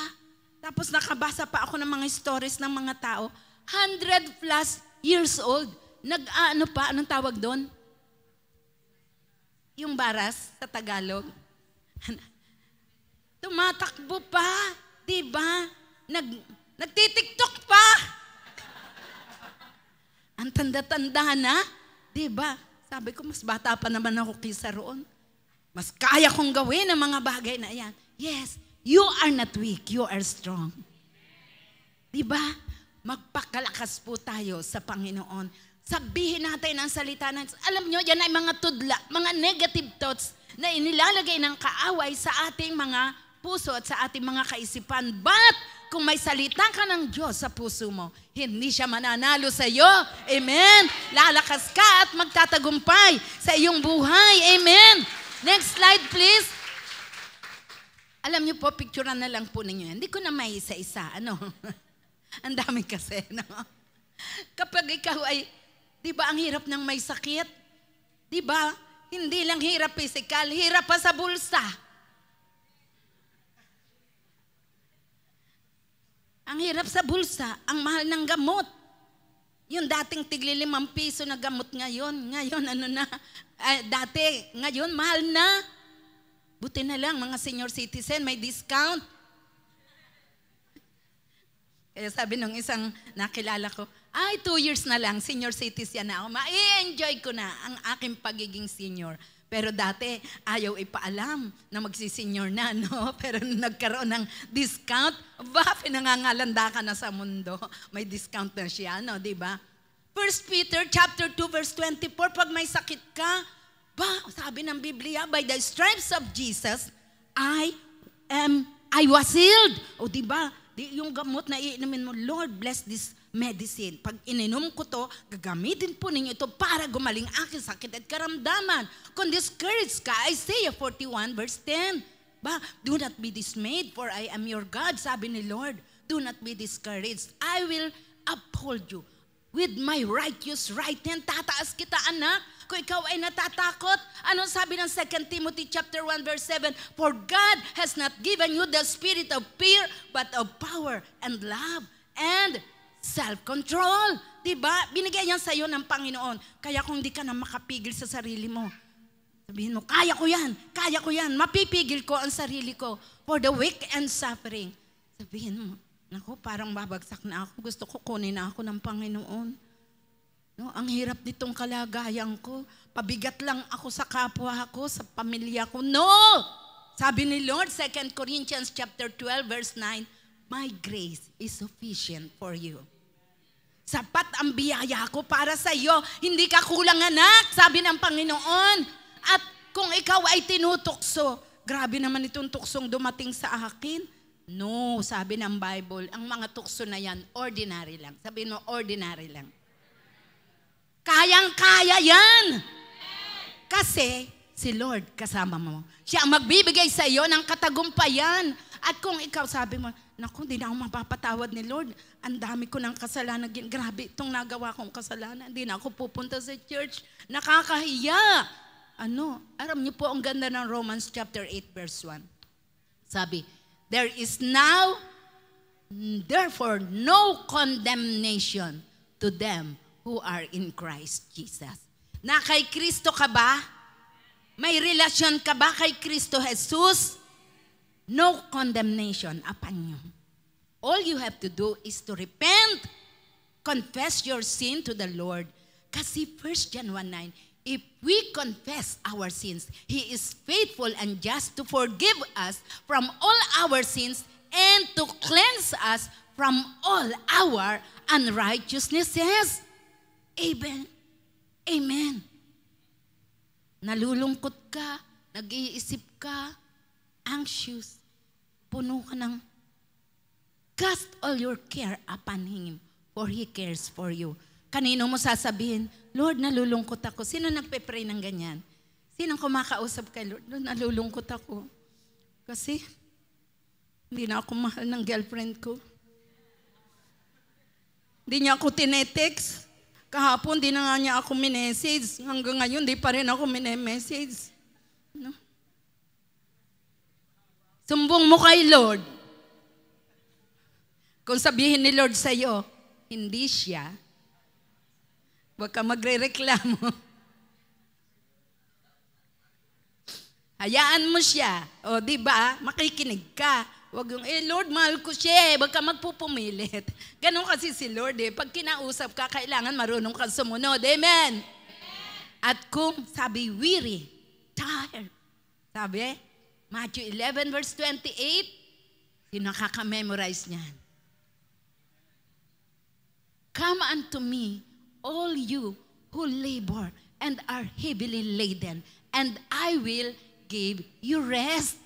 Tapos nakabasa pa ako ng mga stories ng mga tao, 100 plus years old. Nag-ano pa, anong tawag doon? Yung baras sa Tagalog. Tumatakbo pa, diba? Nagtitiktok pa. Ang tanda-tanda na, diba? Sabi ko, mas bata pa naman ako kaysa roon. Mas kaya kong gawin ang mga bagay na yan. Yes, you are not weak, you are strong. Diba? Magpakalakas po tayo sa Panginoon. Sabihin natin ang salita ng, alam nyo, yan ay mga tudla, mga negative thoughts na inilalagay ng kaaway sa ating mga puso at sa ating mga kaisipan. But, kung may salita ka ng Diyos sa puso mo, hindi siya mananalo sa iyo. Amen? Lalakas ka at magtatagumpay sa iyong buhay. Amen? Next slide, please. Alam niyo po, picturean na lang po ninyo. Hindi ko na may isa-isa. Ano? Ang dami kasi, no? Kapag ikaw ay, di ba ang hirap ng may sakit? Di ba? Hindi lang hirap physical, hirap pa sa bulsa. Ang hirap sa bulsa, ang mahal ng gamot. Yung dating tigli 5 piso na gamot ngayon ano na, ngayon mahal na. Buti na lang mga senior citizen, may discount. Kaya sabi nung isang nakilala ko, 2 years na lang, senior citizen na ako. Ma-enjoy ko na ang aking pagiging senior. Pero dati, ayaw ipaalam na magsisenior na, no? Pero nagkaroon ng discount, pinangangalanda ka na sa mundo. May discount na siya, no? Diba? 1 Peter chapter 2 verse 24, pag may sakit ka, sabi ng Biblia, by the stripes of Jesus, I was healed. O diba? Yung gamot na iinumin mo, Lord, bless this medicine. Pag ininom ko to, gagamitin po ninyo ito para gumaling aking sakit at karamdaman. Kung discouraged ka, Isaiah 41 verse 10. Do not be dismayed, for I am your God, sabi ni Lord. Do not be discouraged. I will uphold you with my righteous right hand. Tataas kita, anak. Kung ikaw ay natatakot, anong sabi ng 2 Timothy chapter 1 verse 7? For God has not given you the spirit of fear, but of power and love and self-control. Diba? Binigay yan sa iyo ng Panginoon. Kaya kung di ka na makapigil sa sarili mo, sabihin mo, kaya ko yan, mapipigil ko ang sarili ko for the weak and suffering. Sabihin mo, naku, parang babagsak na ako, gusto ko kunin na ako ng Panginoon. No, ang hirap nitong kalagayan ko, pabigat lang ako sa kapwa ko, sa pamilya ko. No! Sabi ni Lord, 2 Corinthians chapter 12 verse 9, my grace is sufficient for you. Sapat ang biyaya ko para sa iyo. Hindi ka kulang, anak, sabi ng Panginoon. At kung ikaw ay tinutukso, grabe naman itong tuksong dumating sa akin. No, sabi ng Bible, ang mga tukso na yan, ordinary lang. Sabihin mo, ordinary lang. Kayang-kaya yan. Kasi si Lord kasama mo. Siya ang magbibigay sa iyo ng katagumpayan. At kung ikaw sabi mo, naku, hindi na ako mapapatawad ni Lord. Ang dami ko ng kasalanan. Grabe, itong nagawa kong kasalanan. Hindi na ako pupunta sa church. Nakakahiya. Alam niyo po ang ganda ng Romans chapter 8 verse 1. Sabi, there is now, therefore, no condemnation to them who are in Christ Jesus. Na kay Kristo ka ba? May relasyon ka ba kay Kristo Jesus? No condemnation upon you. All you have to do is to repent, confess your sin to the Lord. Kasi 1 John 1:9, if we confess our sins, He is faithful and just to forgive us from all our sins and to cleanse us from all our unrighteousnesses. Amen. Amen. Nalulungkot ka, nag-iisip ka, anxious, puno ka ng cast all your care upon Him, for He cares for you. Kanino mo sasabihin, Lord, nalulungkot ako. Sino nagpe-pray ng ganyan? Di nang kumakausap kay Lord, nalulungkot ako. Kasi, hindi na ako mahal ng girlfriend ko. Hindi niya ako tinetext. Kahapon, di na nga niya ako minessage. Hanggang ngayon, di pa rin ako minemessage. No? Sumbong mo kay Lord. Kung sabihin ni Lord sa'yo, hindi siya, huwag ka magre-reklamo. Hayaan mo siya. O, di ba? Makikinig ka. Huwag yung, Lord, mahal ko siya. Huwag ka magpupumilit. Ganon kasi si Lord eh. Pag kinausap ka, kailangan marunong ka sumunod. Amen? At kung sabi, weary, tired. Sabi, Matthew 11 verse 28, sino nakaka-memorize niyan? Come unto me, all you who labor and are heavily laden, and I will give you rest.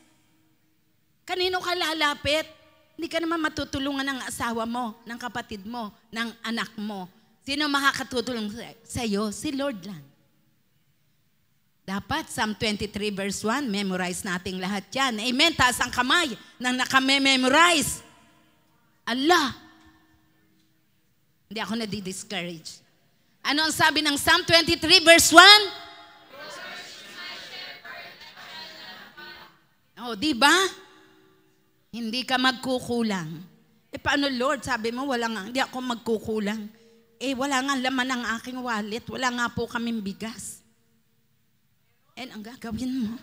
Kanino ka lalapit? Hindi ka naman matutulungan ng asawa mo, ng kapatid mo, ng anak mo. Sino makakatutulong sa iyo? Si Lord lang. Dapat, Psalm 23 verse 1, memorize nating lahat yan. Amen, taas ang kamay nang nakamemorize. Allah. Hindi ako nadi-discourage. Ano ang sabi ng Psalm 23 verse 1? Oh, di ba? Hindi ka magkukulang. Paano Lord? Sabi mo, hindi ako magkukulang. Wala nga laman ng aking wallet. Wala nga po kaming bigas. Ang gagawin mo?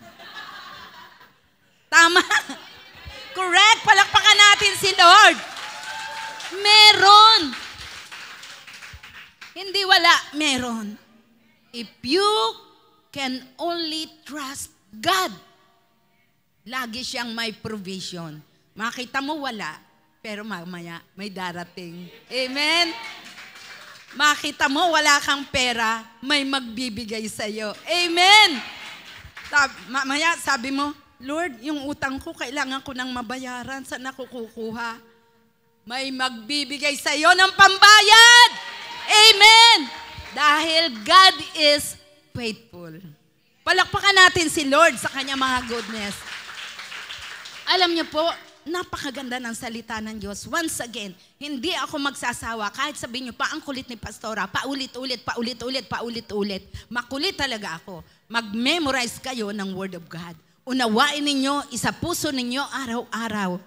Tama. Correct. Palakpakan natin si Lord. Meron. Hindi wala. Meron. If you can only trust God, lagi siyang may provision. Makita mo wala, pero mamaya may darating. Amen? Makita mo wala kang pera, may magbibigay sa'yo. Amen? Mamaya sabi mo, Lord, yung utang ko, kailangan ko nang mabayaran. Saan ako kukuha? May magbibigay sa'yo ng pambayad. Amen? Dahil God is faithful. Palakpakan natin si Lord sa kanyang mga goodness. Alam niyo po, napakaganda ng salita ng Diyos. Once again, hindi ako magsasawa. Kahit sabihin niyo pa, ang kulit ni Pastora, paulit-ulit. Makulit talaga ako. Mag-memorize kayo ng Word of God. Unawain ninyo, isa puso ninyo araw-araw.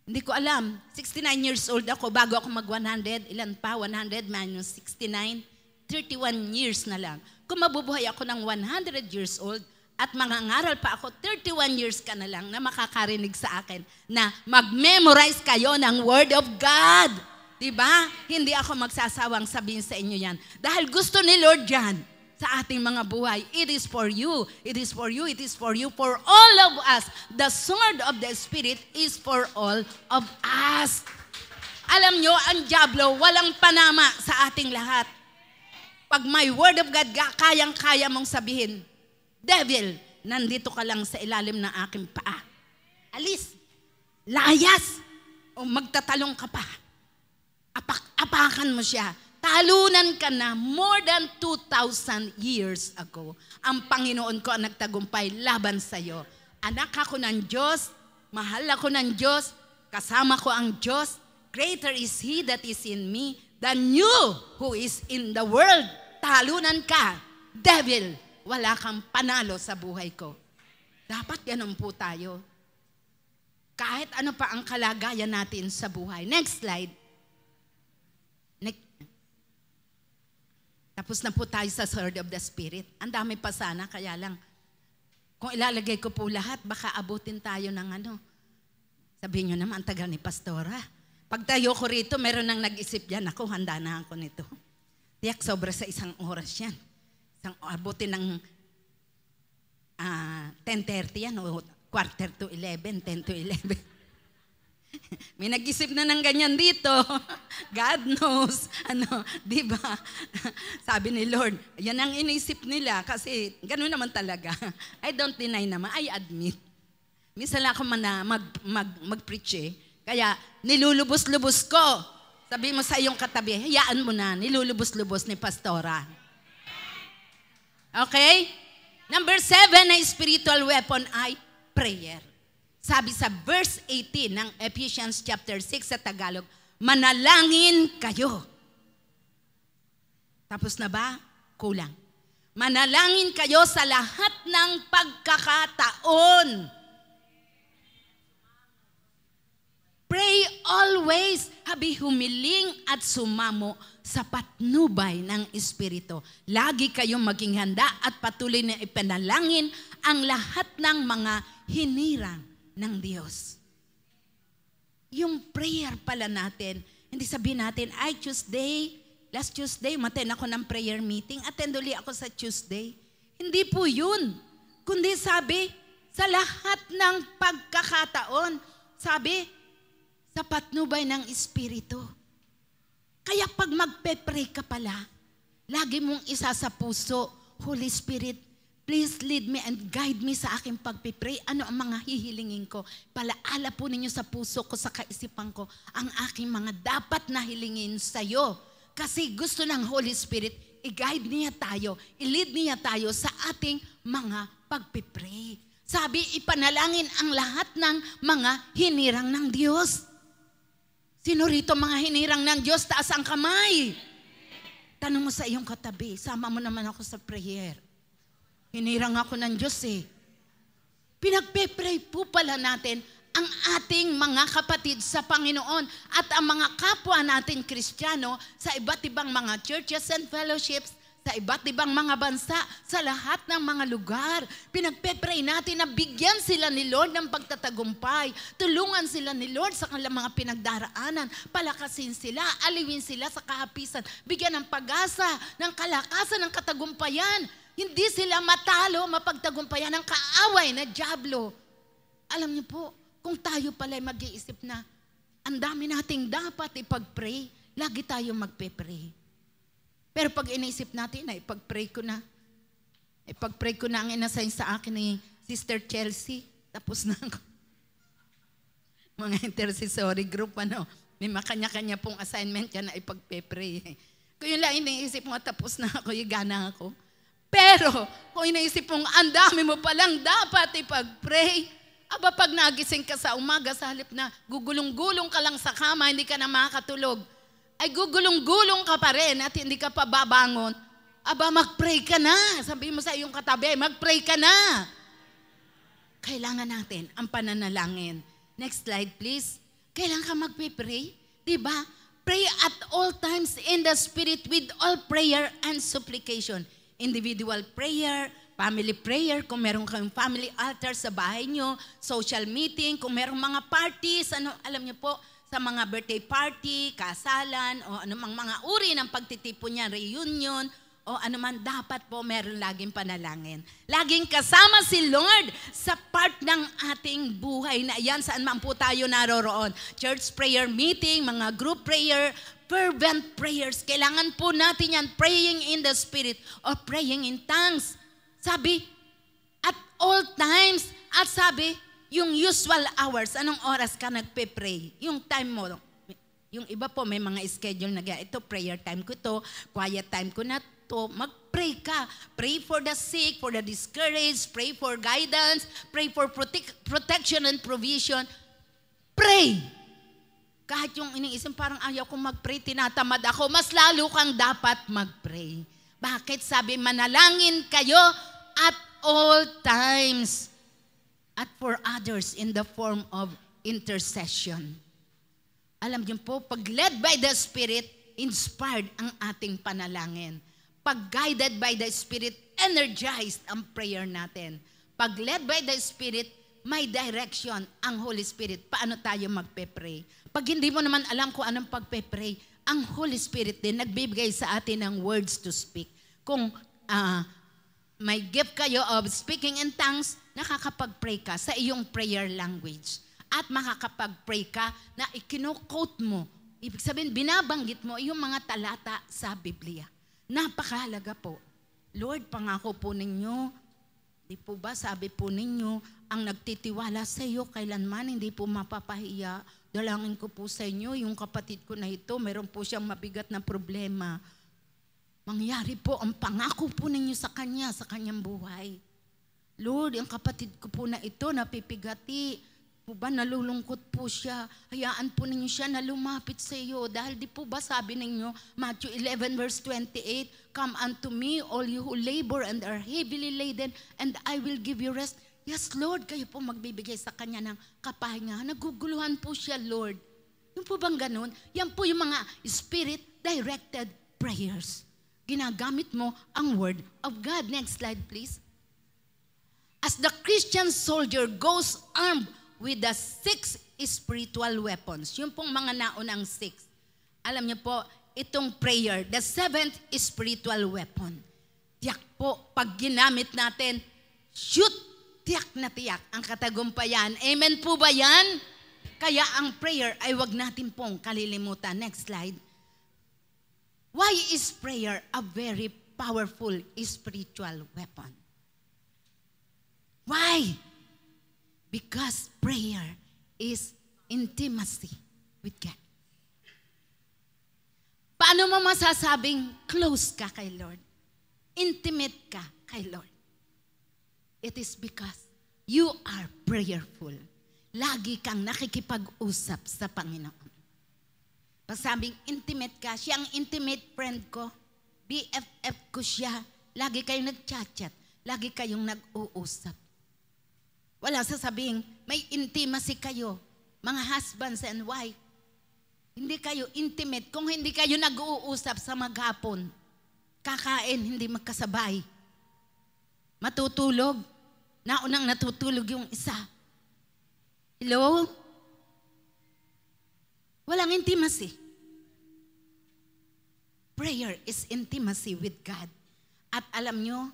Hindi ko alam. 69 years old ako bago ako mag-100. Ilan pa? 100 minus 69. 31 years na lang. Kung mabubuhay ako ng 100 years old, at mangangaral pa ako, 31 years ka na lang na makakarinig sa akin na mag-memorize kayo ng Word of God. Diba? Hindi ako magsasawang sabihin sa inyo yan. Dahil gusto ni Lord yan sa ating mga buhay. It is for you. It is for you. It is for you. For all of us. The sword of the Spirit is for all of us. Alam nyo, ang dyablo, walang panama sa ating lahat. Pag may Word of God, kayang-kaya mong sabihin, Devil, nandito ka lang sa ilalim ng aking paa. Alis, layas, o magtatalong ka pa. Apakan mo siya. Talunan ka na more than 2,000 years ago. Ang Panginoon ko ang nagtagumpay laban sa iyo. Anak ako ng Diyos, mahal ako ng Diyos, kasama ko ang Diyos. Greater is He that is in me than you who is in the world. Talunan ka, devil. Wala kang panalo sa buhay ko. Dapat ganun po tayo. Kahit ano pa ang kalagayan natin sa buhay. Next slide. Tapos na po tayo sa Sword of the Spirit. Ang dami pa sana, kaya lang. Kung ilalagay ko po lahat, baka abutin tayo ng Sabihin nyo naman, tagal ni Pastora. Pag tayo ko rito, meron nang nag-isip yan. Ako, handa na ako nito. Tiyak, sobra sa isang oras yan. Abutin ng 10:30 yan o quarter to 11, 10 to 11. May nag-isip na ng ganyan dito. God knows. Di ba? Sabi ni Lord, yan ang inisip nila kasi gano'n naman talaga. I don't deny naman, I admit. Minsan lang ako mag-preach Kaya nilulubos-lubos ko. Sabi mo sa iyong katabi, hayaan mo na, nilulubos-lubos ni Pastora. Okay? Number 7 na spiritual weapon ay prayer. Sabi sa verse 18 ng Ephesians chapter 6 sa Tagalog, manalangin kayo. Tapos na ba? Kulang. Manalangin kayo sa lahat ng pagkakataon. Pray always, habi humiling at sumamo sa patnubay ng Espiritu. Lagi kayong maging handa at patuloy na ipanalangin ang lahat ng mga hinirang ng Diyos. Yung prayer pala natin, hindi sabihin natin, ay Tuesday, last Tuesday, maten ako ng prayer meeting, attend uli ako sa Tuesday. Hindi po yun. Kundi sabi, sa lahat ng pagkakataon, sabi, sa patnubay ng Espiritu. Kaya pag magpe-pray ka pala, lagi mong isa sa puso, Holy Spirit, please lead me and guide me sa aking pagpe-pray. Ano ang mga hihilingin ko? Palaala po ninyo sa puso ko, sa kaisipan ko, ang aking mga dapat na hilingin sa iyo. Kasi gusto ng Holy Spirit, i-guide niya tayo, i-lead niya tayo sa ating mga pagpe-pray. Sabi, ipanalangin ang lahat ng mga hinirang ng Diyos. Sino rito mga hinirang ng Diyos? Taas ang kamay. Tanong mo sa iyong katabi, sama mo naman ako sa prayer. Hinirang ako ng Diyos eh. Pinagpe-pray po pala natin ang ating mga kapatid sa Panginoon at ang mga kapwa natin Kristiyano sa iba't ibang mga churches and fellowships, sa iba't ibang mga bansa, sa lahat ng mga lugar. Pinagpe-pray natin na bigyan sila ni Lord ng pagtatagumpay. Tulungan sila ni Lord sa kanilang mga pinagdaraanan. Palakasin sila, aliwin sila sa kahapisan. Bigyan ng pag-asa, ng kalakasan, ng katagumpayan. Hindi sila matalo, mapagtagumpayan ng kaaway na dyablo. Alam niyo po, kung tayo pala mag-iisip na ang dami nating dapat ipag-pray, lagi tayo magpe-pray. Pero pag inisip natin na ipag-pray ko na ang inassign sa akin ni Sister Chelsea, tapos na ako. Mga intercessory group, may makanya-kanya pong assignment yan na ipag-pray. Kung yun lang iniisip mo, tapos na ako, higana ako. Pero kung iniisip mong ang dami mo palang dapat ipag-pray, aba pag nagising ka sa umaga, sa halip na gugulong-gulong ka lang sa kama, hindi ka na makakatulog, ay gugulong-gulong ka pa rin at hindi ka pa babangon, aba mag-pray ka na. Sabihin mo sa iyong katabi, mag-pray ka na. Kailangan natin ang pananalangin. Next slide please. Kailangan ka mag-pray. Diba? Pray at all times in the Spirit with all prayer and supplication. Individual prayer, family prayer, kung meron kayong family altar sa bahay nyo, social meeting, kung merong mga parties, alam nyo po, sa mga birthday party, kasalan, o anumang mga uri ng pagtitipon niya, reunion, o anuman, dapat po meron laging panalangin. Laging kasama si Lord sa part ng ating buhay na yan, saan man po tayo naroroon. Church prayer meeting, mga group prayer, fervent prayers. Kailangan po natin yan, praying in the Spirit or praying in tongues. Sabi, at all times, at sabi, yung usual hours, anong oras ka nagpe-pray? Yung time mo, yung iba po may mga schedule na ito prayer time ko to, quiet time ko na to, mag-pray ka. Pray for the sick, for the discouraged, pray for guidance, pray for protection and provision. Pray! Kahit yung iniisip parang ayaw kong mag-pray, tinatamad ako, mas lalo kang dapat mag-pray. Bakit? Sabi, manalangin kayo at all times. At for others in the form of intercession. Alam niyo po, pag led by the Spirit, inspired ang ating panalangin. Pag guided by the Spirit, energized ang prayer natin. Pag led by the Spirit, may direction ang Holy Spirit. Paano tayo magpe-pray? Pag hindi mo naman alam kung anong pagpe-pray, ang Holy Spirit din nagbibigay sa atin ng words to speak. Kung may gift kayo of speaking in tongues, nakakapag-pray ka sa iyong prayer language. At makakapag-pray ka na ikino-quote mo. Ibig sabihin, binabanggit mo yung mga talata sa Biblia. Napakahalaga po. Lord, pangako po ninyo, di po ba sabi po ninyo, ang nagtitiwala sa iyo kailanman hindi po mapapahiya. Dalangin ko po sa inyo, yung kapatid ko na ito, meron po siyang mabigat na problema. mangyari po ang pangako po ninyo sa kanya, sa kanyang buhay. Lord, ang kapatid ko po na ito, napipigati, po ba nalulungkot po siya, hayaan po ninyo siya na lumapit sa iyo. Dahil di po ba sabi ninyo, Matthew 11 verse 28, come unto me, all you who labor and are heavily laden, and I will give you rest. Yes, Lord, kayo po magbibigay sa kanya ng kapahinga. Naguguluhan po siya, Lord. Yung po bang ganun? Yan po yung mga spirit-directed prayers. Ginagamit mo ang word of God. Next slide, please. As the Christian soldier goes armed with the 6 spiritual weapons. Yung pong mga naunang 6. Alam niyo po, itong prayer, the 7th spiritual weapon. Tiyak po, pag ginamit natin, shoot, tiyak na tiyak ang katagumpayan. Amen po ba yan? Kaya ang prayer ay wag natin pong kalilimutan. Next slide. Why is prayer a very powerful spiritual weapon? Why? Because prayer is intimacy with God. Paano mo masasabing close ka kay Lord? Intimate ka kay Lord? It is because you are prayerful. Lagi kang nakikipag-usap sa Panginoon. Pag sabing intimate ka, siya ang intimate friend ko. BFF ko siya. Lagi kayong nag-chat-chat. Lagi kayong nag-uusap. Wala sasabihin, may intimacy kayo, mga husbands and wife. Hindi kayo intimate kung hindi kayo nag-uusap sa maghapon. Kakain, hindi magkasabay. Matutulog. Naunang natutulog yung isa. Hello? Walang intimacy. Prayer is intimacy with God. At alam nyo,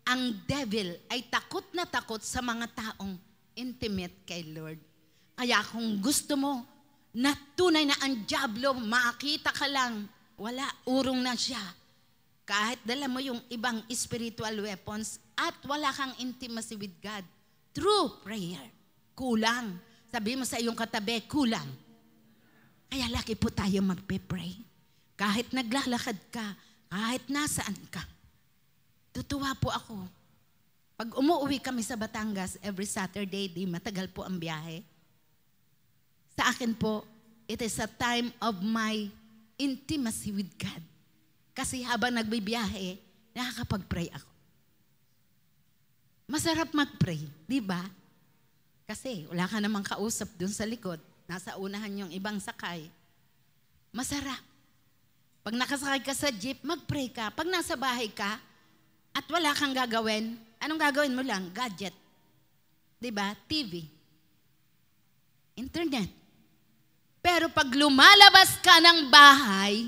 ang devil ay takot na takot sa mga taong intimate kay Lord. Kaya kung gusto mo na tunay na ang dyablo, makita ka lang, wala, urong na siya. Kahit dala mo yung ibang spiritual weapons at wala kang intimacy with God, through prayer, kulang. Sabi mo sa iyong katabi, kulang. Kaya lagi po tayo magpe-pray. Kahit naglalakad ka, kahit nasaan ka. Tutuwa po ako. Pag umuwi kami sa Batangas every Saturday, di matagal po ang biyahe. Sa akin po, it is a time of my intimacy with God. Kasi habang nagbibiyahe, nakakapag-pray ako. Masarap mag-pray, di ba? Kasi wala ka namang kausap dun sa likod. Nasa unahan yung ibang sakay. Masarap. Pag nakasakay ka sa jeep, mag-pray ka. Pag nasa bahay ka, at wala kang gagawin, anong gagawin mo lang? Gadget. Diba? TV. Internet. Pero pag lumalabas ka ng bahay,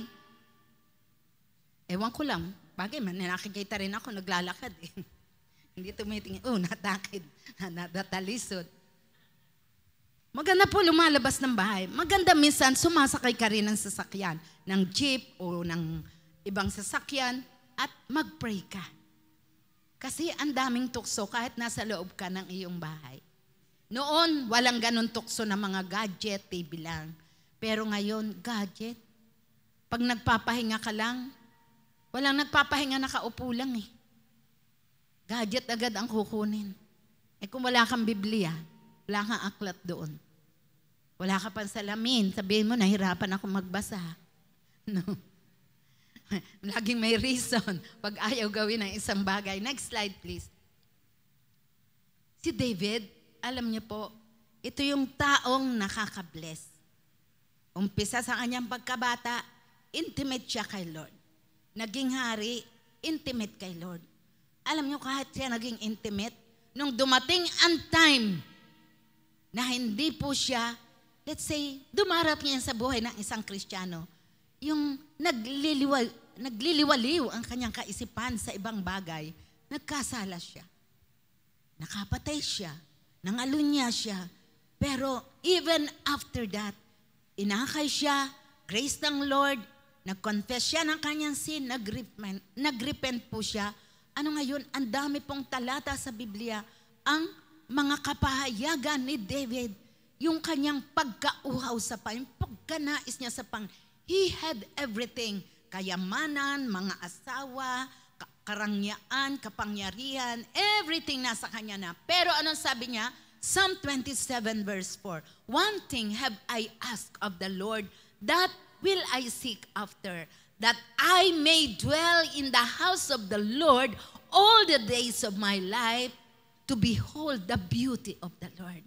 ewan ko lang, bagay man, nakikita rin ako, naglalakad eh. Hindi tumitingin, natakid, natatalisod. Maganda po lumalabas ng bahay. Maganda minsan, sumasakay ka rin ng sasakyan, ng jeep o ng ibang sasakyan, at mag-pray ka. Kasi ang daming tukso kahit nasa loob ka ng iyong bahay. Noon, walang ganun tukso na mga gadget, TV lang. Pero ngayon, gadget. Pag nagpapahinga ka lang, walang nagpapahinga nakaupo lang eh. Gadget agad ang kukunin. Eh kung wala kang Biblia, wala kang aklat doon. Wala ka pang salamin, sabihin mo, nahirapan ako magbasa. No. Laging may reason pag ayaw gawin ng isang bagay. Next slide, please. Si David, alam niyo po, ito yung taong nakaka-bless. Umpisa sa kanyang pagkabata, intimate siya kay Lord. Naging hari, intimate kay Lord. Alam niyo, kahit siya naging intimate, nung dumating ang time na hindi po siya, let's say, dumarap niya sa buhay ng isang Kristiyano, yung nagliliwaliw ang kanyang kaisipan sa ibang bagay, nagkasala siya. Nakapatay siya, nangalunya siya. Pero even after that, inakay siya, grace ng Lord, nag-confess siya ng kanyang sin, nag-repent po siya. Ano ngayon, ang dami pong talata sa Biblia, ang mga kapahayagan ni David, yung kanyang pagkauhaw sa Panginoon, pagkanais niya sa Panginoon. He had everything kayamanan, mga asawa, karangyaan, kapangyarihan, everything nasa kanya na. Pero anong sabi niya? Psalm 27 verse 4, one thing have I asked of the Lord, that will I seek after, that I may dwell in the house of the Lord all the days of my life, to behold the beauty of the Lord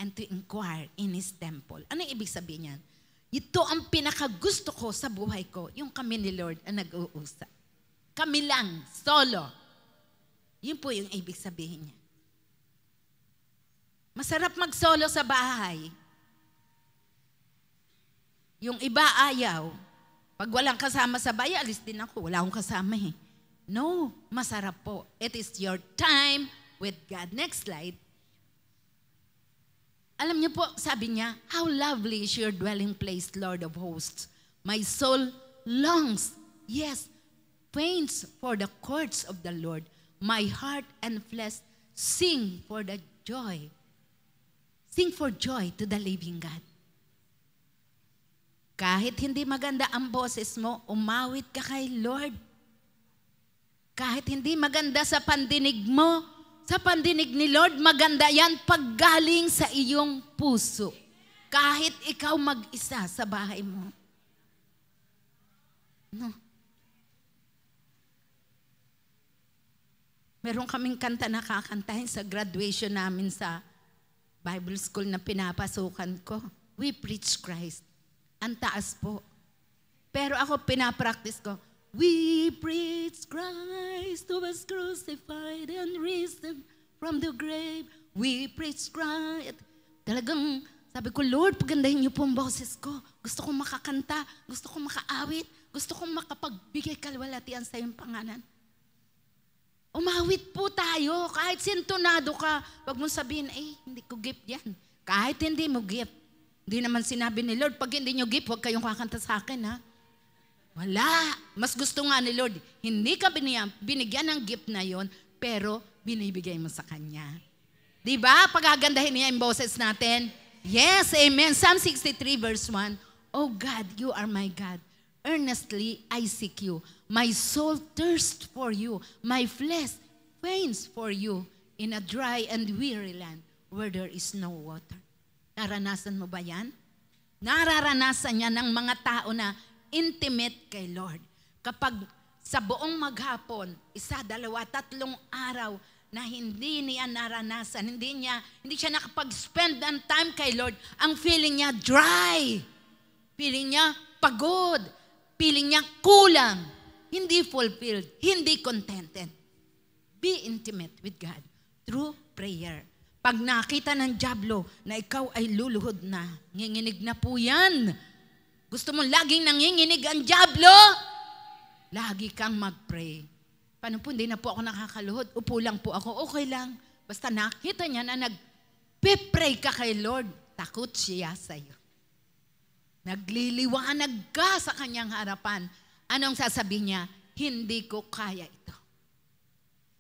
and to inquire in His temple. Ano ibig sabihin yan? Ito ang pinakagusto ko sa buhay ko, yung kami ni Lord ang nag-uusap. Kami lang, solo. Yun po yung ibig sabihin niya. Masarap mag-solo sa bahay. Yung iba ayaw. Pag walang kasama sa bahay, alis din ako. Wala akong kasama eh. No, masarap po. It is your time with God. Next slide. Alam niyo po, sabi niya, how lovely is your dwelling place, Lord of hosts. My soul longs, yes, faints for the courts of the Lord. My heart and flesh sing for the joy. Sing for joy to the living God. Kahit hindi maganda ang boses mo, umawit ka kay Lord. Kahit hindi maganda sa pandinig mo, sa pandinig ni Lord, maganda yan paggaling sa iyong puso. Kahit ikaw mag-isa sa bahay mo. No. Meron kaming kanta na kakantahin sa graduation namin sa Bible school na pinapasukan ko. We preach Christ. Ang taas po. Pero ako pinapractice ko, we preach Christ who was crucified and risen from the grave. We preach Christ. Talagang sabi ko, Lord, pagandahin niyo po ang boses ko. Gusto kong makakanta, gusto kong makaawit, gusto kong makapagbigay kalwalatian sa iyong pangalan. Umawit po tayo, kahit sintonado ka. Wag mong sabihin, hindi ko gift yan. Kahit hindi mo gift. Hindi naman sinabi ni Lord, pag hindi nyo gift, huwag kayong kakanta sa akin, ha? Wala. Mas gusto nga ni Lord, hindi ka binigyan ng gift na yon, pero binibigay mo sa Kanya. Diba? Pagagandahin niya yung boses natin. Yes, amen. Psalm 63 verse 1, oh God, you are my God. Earnestly I seek you. My soul thirsts for you. My flesh faints for you in a dry and weary land where there is no water. Naranasan mo ba yan? Nararanasan niya ng mga tao na intimate kay Lord. Kapag sa buong maghapon, 1, 2, 3 araw na hindi niya naranasan, hindi siya nakapag-spend ng time kay Lord, ang feeling niya dry. Feeling niya pagod. Feeling niya kulang. Hindi fulfilled. Hindi contented. Be intimate with God through prayer. Pag nakita ng dyablo na ikaw ay luluhod na, nginginig na po yan. Gusto mo laging nanginginig ang dyablo? Lagi kang mag-pray. Paano po, hindi na po ako nakakaluhod. Upo lang po ako, okay lang. Basta nakita niya na nag-pray ka kay Lord, takot siya sa'yo. Nagliliwanag ka sa kanyang harapan. Anong sasabihin niya? Hindi ko kaya ito.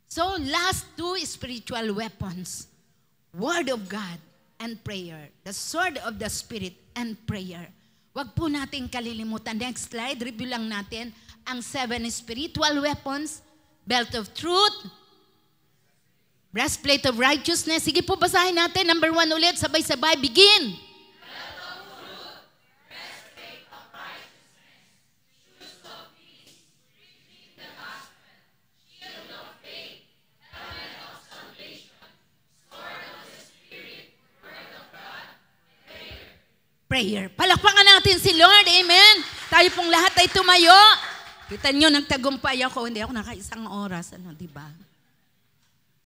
So, last 2 spiritual weapons. Word of God and prayer. The sword of the Spirit and prayer. Huwag po natin kalilimutan. Next slide, review lang natin ang 7 spiritual weapons. Belt of truth. Breastplate of righteousness. Sige po, basahin natin. Number 1 ulit, sabay-sabay. Begin. Belt of truth. Breastplate of righteousness. Shoes of peace. Preaching the gospel. Shield of faith. Helmet of salvation. Sword of the Spirit. Word of God. Prayer. Prayer. Palakpakan natin si Lord. Amen. Tayo pong lahat ay tumayo. Kita nyo, nagtagumpay ako. Hindi ako naka1 oras. Ano, diba?